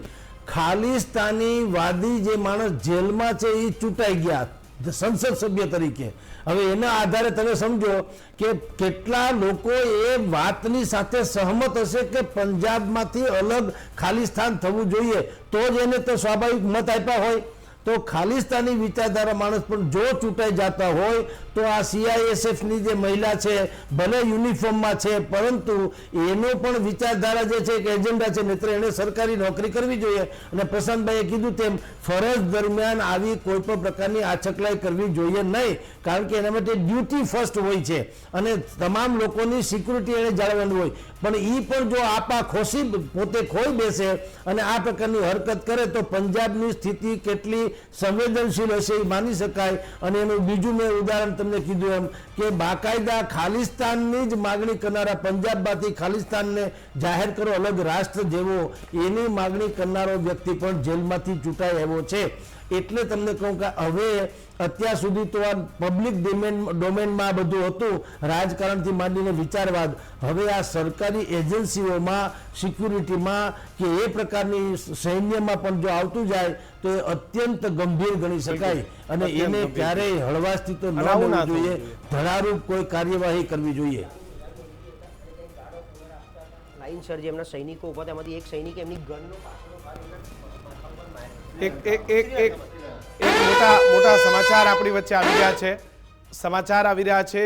ખાલિસ્તાની વાદી જે માણસ જેલમાં છે એ ચૂંટાઈ ગયા સંસદ સભ્ય તરીકે. હવે એના આધારે તમે સમજો કે કેટલા લોકો એ વાતની સાથે સહમત હશે કે પંજાબમાંથી અલગ ખાલિસ્તાન થવું જોઈએ, તો જ એને તો સ્વાભાવિક મત આપ્યા હોય. તો ખાલિસ્તાની વિચારધારા માણસ પણ જો ચૂંટાઈ જતા હોય તો આ CISF ની જે મહિલા છે ભલે યુનિફોર્મમાં છે, પરંતુ એનો પણ વિચારધારા જે છે કે એજન્ડા છે, મિત્ર એને સરકારી નોકરી કરવી જોઈએ. અને પ્રશાંતભાઈએ કીધું તેમ ફરજ દરમિયાન આવી કોઈ પણ પ્રકારની આછકલાઈ કરવી જોઈએ નહીં, કારણ કે એના માટે ડ્યુટી ફર્સ્ટ હોય છે અને તમામ લોકોની સિક્યુરિટી એને જાળવવાની હોય. પણ એ પણ જો આપા ખોસી પોતે ખોઈ બેસે અને આ પ્રકારની હરકત કરે તો પંજાબની સ્થિતિ કેટલી સંવેદનશીલ હશે એ માની શકાય. અને એનું બીજું મેં ઉદાહરણ તમને કીધું એમ કે બાકાયદા ખાલિસ્તાનની જ માગણી કરનારા, પંજાબમાંથી ખાલિસ્તાનને જાહેર કરો અલગ રાષ્ટ્ર જેવો, એની માગણી કરનારો વ્યક્તિ પણ જેલમાંથી છૂટાઈ આવ્યો છે. એટલે તમને કહું કે હવે અત્યાર સુધી તો આ પબ્લિક ડોમેનમાં બધું હતું, રાજકારણથી માંડીને વિચારવાદ. હવે આ સરકારી એજન્સીઓમાં, સિક્યુરિટીમાં કે એ પ્રકારની સૈન્યમાં પણ જો આવતું જાય તો એ અત્યંત ગંભીર ગણી શકાય અને એને ક્યારેય હળવાશથી તો ન લેવું જોઈએ, ધડારૂપ કોઈ કાર્યવાહી કરવી જોઈએ. લાઈન સર જે એમના સૈનિકો ઉભા હતા, એમાંથી એક સૈનિક એમની ગનનો એક મોટા સમાચાર આપણી વચ્ચે આવી રહ્યા છે. સમાચાર આવી રહ્યા છે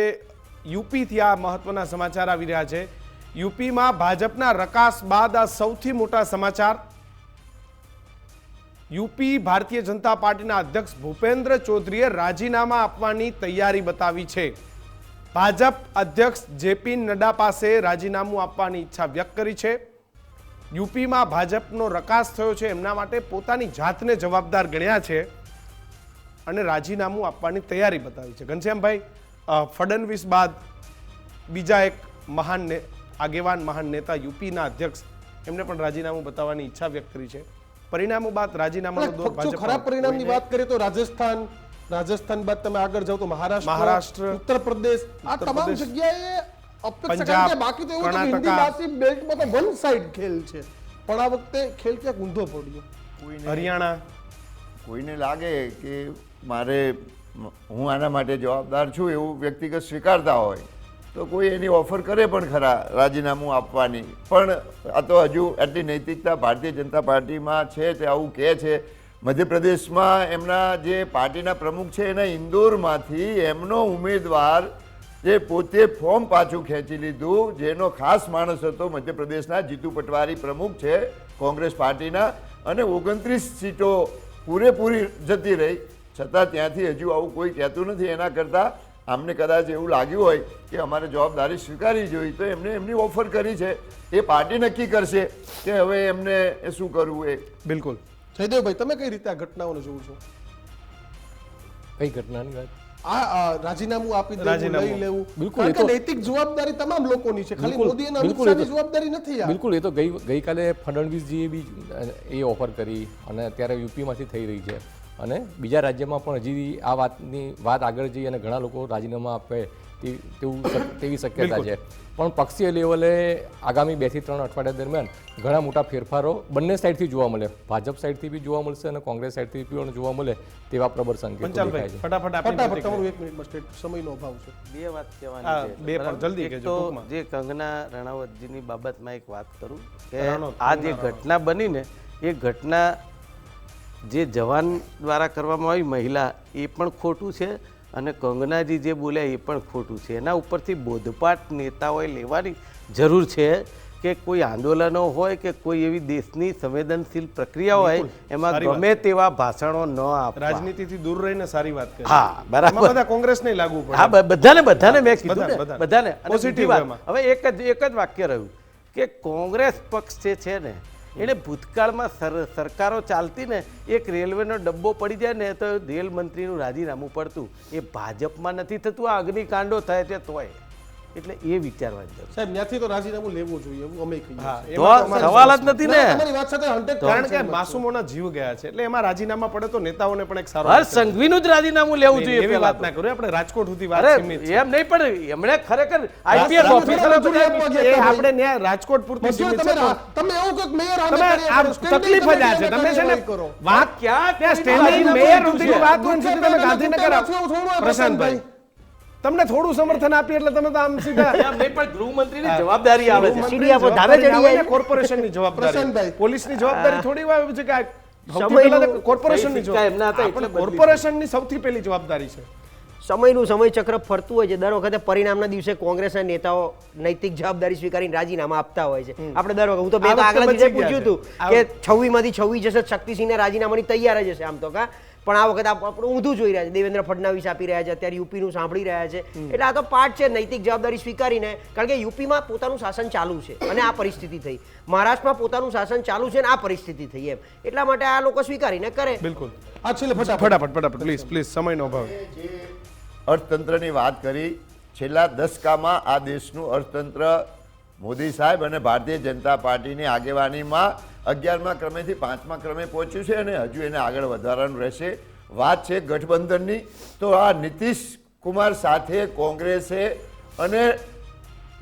યુપીથી. આ મહત્વના સમાચાર આવી રહ્યા છે. યુપીમાં ભાજપના રકાસ બાદ આ સૌથી મોટા સમાચાર. યુપી ભારતીય જનતા પાર્ટીના અધ્યક્ષ ભૂપેન્દ્ર ચૌધરીએ રાજીનામા આપવાની તૈયારી બતાવી છે. ભાજપ અધ્યક્ષ જેપી નડ્ડા પાસે રાજીનામું આપવાની ઈચ્છા વ્યક્ત કરી છે. યુપીમાં ભાજપનો રકાસ થયો છે, એમના માટે પોતાની જાતને જવાબદાર ગણ્યા છે અને રાજીનામું આપવાની તૈયારી બતાવી છે. ઘનશ્યામભાઈ, ફડણવીસ બાદ બીજા એક મહાન આગેવાન મહાન નેતા યુપીના અધ્યક્ષ, એમને પણ રાજીનામું બતાવવાની ઈચ્છા વ્યક્ત કરી છે. પરિણામો બાદ રાજીનામાનો દોર ભાજપ. ખરાબ પરિણામની વાત કરીએ તો રાજસ્થાન બાદ તમે આગળ જાઓ તો મહારાષ્ટ્ર, ઉત્તર પ્રદેશ, આ તમામ જગ્યાએ અપેક્ષા કે બાકી તો એવું હતું હિન્દી ભાષી બેલ્ટમાં તો વન સાઇડ ખેલ છે, પણ આ વખતે ખેલ ક્યાંક ઊંધો પડ્યો. હરિયાણા કોઈને લાગે કે હું આના માટે જવાબદાર છું એવું વ્યક્તિગત સ્વીકારતા હોય તો કોઈ એની ઓફર કરે પણ ખરા રાજીનામું આપવાની. પણ આ તો હજુ એટલી નૈતિકતા ભારતીય જનતા પાર્ટીમાં છે તે આવું કહે છે. મધ્યપ્રદેશમાં એમના જે પાર્ટીના પ્રમુખ છે એના ઇન્દોરમાંથી એમનો ઉમેદવાર જે પોતે ફોર્મ પાછું ખેંચી લીધું, જેનો ખાસ માણસ હતો મધ્યપ્રદેશના જીતુ પટવારી પ્રમુખ છે કોંગ્રેસ પાર્ટીના, અને 29 સીટો પૂરેપૂરી જતી રહી, છતાં ત્યાંથી હજુ આવું કોઈ કહેતું નથી. એના કરતાં આમને કદાચ એવું લાગ્યું હોય કે અમારે જવાબદારી સ્વીકારવી જોઈએ તો એમને એમની ઓફર કરી છે. એ પાર્ટી નક્કી કરશે કે હવે એમને શું કરવું. એ બિલકુલ. જયદેવભાઈ, તમે કઈ રીતે આ ઘટનાઓને જોવો છો? કઈ ઘટનાની વાત? આ રાજીનામું આપી દેવું, લઈ લેવું, કારણ કે નૈતિક જવાબદારી તમામ લોકોની છે, ખાલી મોદી અને અમિત શાહની જવાબદારી નથી. બિલકુલ, એ તો ગઈકાલે ફડણવીસજીએ બી એ ઓફર કરી અને અત્યારે યુપીમાંથી થઈ રહી છે અને બીજા રાજ્યમાં પણ હજી આ વાત આગળ જઈ અને ઘણા લોકો રાજીનામા આપે તેવી શક્યતા છે. પણ પક્ષીય લેવલે આગામી 2 થી 3 અઠવાડિયા દરમિયાન ઘણા મોટા ફેરફારો બંને સાઈડથી જોવા મળે, ભાજપ સાઈડથી બી જોવા મળશે અને કોંગ્રેસ સાઈડથી પણ જોવા મળે તેવા પ્રબળ સંકેતો દેખાય છે. ફટાફટ તમારું 1 મિનિટમાં સ્ટેટ સમયનો અભાવ છે. બે વાત કહેવાની છે, જલ્દી કહેજો. જે કંગના રણાવતજીની બાબતમાં એક વાત કરું કે આ જે ઘટના બની ને એ ઘટના જે જવાન દ્વારા કરવામાં આવી, મહિલા, એ પણ ખોટું છે અને કંગનાજી જે બોલ્યા એ પણ ખોટું છે. એના ઉપરથી બોધપાઠ નેતાઓએ લેવાની જરૂર છે કે કોઈ આંદોલનો હોય કે કોઈ એવી દેશની સંવેદનશીલ પ્રક્રિયા હોય એમાં ગમે તેવા ભાષણો ન આપવા. રાજનીતિથી દૂર રહીને સારી વાત કરી. હા, બરાબર. બધા કોંગ્રેસને લાગુ પડે. હા, બધાને મેં કીધું, બધાને. પોઝિટિવ વાત. હવે એક જ વાક્ય રહ્યું કે કોંગ્રેસ પક્ષ જે છે ને એને ભૂતકાળમાં સરકારો ચાલતી ને એક રેલવેનો ડબ્બો પડી જાય ને તો રેલ મંત્રીનું રાજીનામું પડતું. એ ભાજપમાં નથી થતું, આ અગ્નિકાંડો થાય છે તોય. એટલે એ વિચારવાની જરૂર. સાહેબ, ત્યાંથી તો રાજીનામું લેવું જોઈએ એવું અમે કહીએ. સવાલ જ નથી ને. તમારી વાત સાથે 100% કારણ કે માસૂમોના જીવ ગયા છે એટલે એમાં રાજીનામા પડે તો નેતાઓને પણ એક સારો. હર સંઘવીનું જ રાજીનામું લેવું જોઈએ. એવી વાત ના કરું, આપણે રાજકોટ સુધી વાત સીમિત છે. એમ નહીં પણ એમણે ખરેખર આઈપીએસ ઓફિસરો આપણે ન્યાય રાજકોટ પૂરતી સીમિત છે. તમે એવું કહો મેયર તકલીફ જ આ છે. તમે છે ને વાત ક્યાં ત્યાં સ્ટેન્ડિંગ મેયર સુધીની વાત હોય સુધી તમે ગાંધીનગર આવો. પ્રશાંતભાઈ, તમને થોડું સમર્થન આપી એટલે તમે તો આમ સીધા એમ નહીં પણ ગૃહમંત્રીની જવાબદારી આવે છે. સીડી આપો, ધાબે ચડી જાય. કોર્પોરેશનની જવાબદારી, પોલીસની જવાબદારી થોડી વાર છે કે કોર્પોરેશનની જવાબદારી. કોર્પોરેશનની સૌથી પહેલી જવાબદારી છે. સમયનું સમયચક્ર ફરતું હોય છે. દર વખતે પરિણામના દિવસે કોંગ્રેસના નેતાઓ નૈતિક જવાબદારી સ્વીકારીને રાજીનામા આપતા હોય છે. આપણે દર વખતે, હું તો બે આ વખતે આગલા દિવસે બચી ગયા પૂછ્યું હતું કે 26 માંથી 26 જશે, શક્તિસિંહને રાજીનામાની તૈયાર જ હશે આમ તો કા, પણ આ વખતે આપણે ઊંધું જોઈ રહ્યા છે. દેવેન્દ્ર ફડણવીસ આપી રહ્યા છે, અત્યારે યુપીનું સાંભળી રહ્યા છે. એટલે આ તો પાર્ટ છે નૈતિક જવાબદારી સ્વીકારીને, કારણ કે યુપીમાં પોતાનું શાસન ચાલુ છે અને આ પરિસ્થિતિ થઈ, મહારાષ્ટ્રમાં પોતાનું શાસન ચાલુ છે અને આ પરિસ્થિતિ થઈ એમ, એટલા માટે આ લોકો સ્વીકારીને કરે. બિલકુલ. આ છેલ્લે ફટાફટ પ્લીઝ સમયનો અભાવ. અર્થતંત્રની વાત કરી, છેલ્લા દશકામાં આ દેશનું અર્થતંત્ર મોદી સાહેબ અને ભારતીય જનતા પાર્ટીની આગેવાનીમાં 11મા ક્રમેથી 5મા ક્રમે પહોંચ્યું છે અને હજુ એને આગળ વધારવાનું રહેશે. વાત છે ગઠબંધનની, તો આ નીતિશ કુમાર સાથે કોંગ્રેસે અને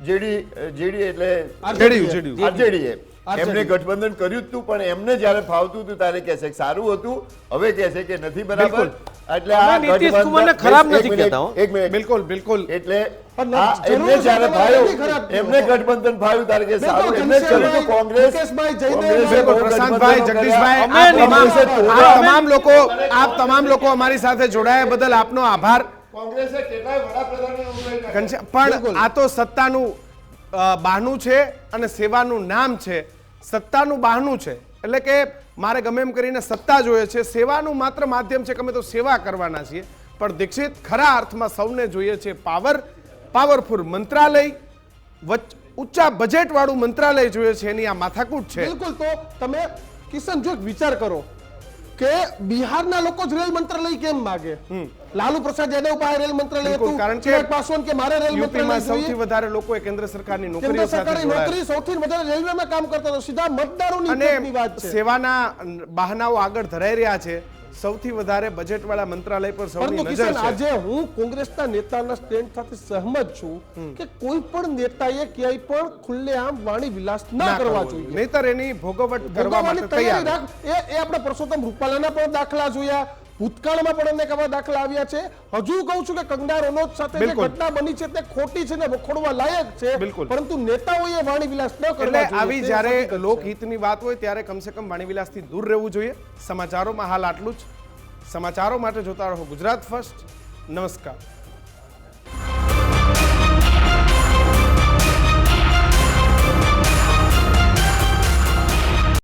જેડી એટલે આરજેડીએ એમને ગઠબંધન કર્યું જ હતું, પણ એમને જ્યારે ફાવતું હતું ત્યારે કહે છે કે સારું હતું, હવે કહે છે કે નથી બરાબર. એટલે આ નીતિશ કુમારને ખરાબ નથી કહેતા હો. એક મિનિટ, બિલકુલ. એટલે એમને જ્યારે ફાવ્યું, એમને ગઠબંધન ફાવ્યું ત્યારે કે સારું, એમને જ કર્યું હતું. કોંગ્રેસ પ્રશાંતભાઈ, જગદીશભાઈ, આપ તમામ લોકો અમારી સાથે જોડાયા બદલ આપનો આભાર. કોંગ્રેસે કેટલાય વડાપ્રધાનને પણ આ તો સત્તાનું બહાનું છે અને સેવાનું નામ છે. સત્તાનું બહાનું છે એટલે કે મારે ગમે એમ કરીને સત્તા જોઈએ છે, સેવાનું માત્ર માધ્યમ છે કે અમે તો સેવા કરવાના છીએ. પણ દીક્ષિત ખરા અર્થમાં સૌને જોઈએ છે પાવરફુલ મંત્રાલય, ઊંચા બજેટ વાળું મંત્રાલય જોઈએ છે, એની આ માથાકૂટ છે. બિલકુલ. તો તમે કિશન જો વિચાર કરો કે બિહારના લોકો જ રેલ મંત્રાલય કેમ માગે? લાલુ પ્રસાદ યાદવ પાસે રેલ મંત્રાલય હતું, કારણ કે ચિરાગ પાસવાન કે મારે રેલ યુપીમાં મંત્રાલય સૌથી જોઈએ. વધારે લોકો કેન્દ્ર સરકારની કેન્દ્ર નોકરીઓ સાથે સરકારી જોડાયા નોકરી સૌથી વધારે રેલવેમાં કામ કરતા હતા. સીધા મતદારોની અને ઇફેક્ટની વાત છે. સેવાના બહાનાઓ આગળ ધરાઈ રહ્યા છે. સૌથી વધારે બજેટ વાળા મંત્રાલય પર સૌની પરંતુ નજર કિશન, છે. આજે હું કોંગ્રેસના નેતાના સ્ટેન્ડ સાથે સહમત છું કે કોઈ પણ નેતાએ ક્યાંય પણ ખુલ્લેઆમ વાણી વિલાસ ના કરવા જોઈએ. નહીતર એની ભોગવટ કરવા માટે ભોગવવાની તૈયારી તૈયાર. રાખ. એ આપણે પરસોત્તમ રૂપાલાના પણ દાખલા જોયા, ભૂતકાળમાં પણ અનેક આવા દાખલા આવ્યા છે. હજુ કહું છું કે કંગના રનૌત સાથે જે બિલકુલ. ઘટના બની છે તે ખોટી છે ને વખોડવા લાયક છે, બિલકુલ. પરંતુ નેતાઓએ વાણી વિલાસ ન કરવા એટલે જોઈએ. આવી તે જ્યારે હકીકત છે. લોકહિતની વાત હોય ત્યારે કમસે કમ વાણીવિલાસથી દૂર રહેવું જોઈએ. સમાચારોમાં હાલ આટલું જ. સમાચારો માટે જોતા રહો ગુજરાત ફર્સ્ટ. નમસ્કાર.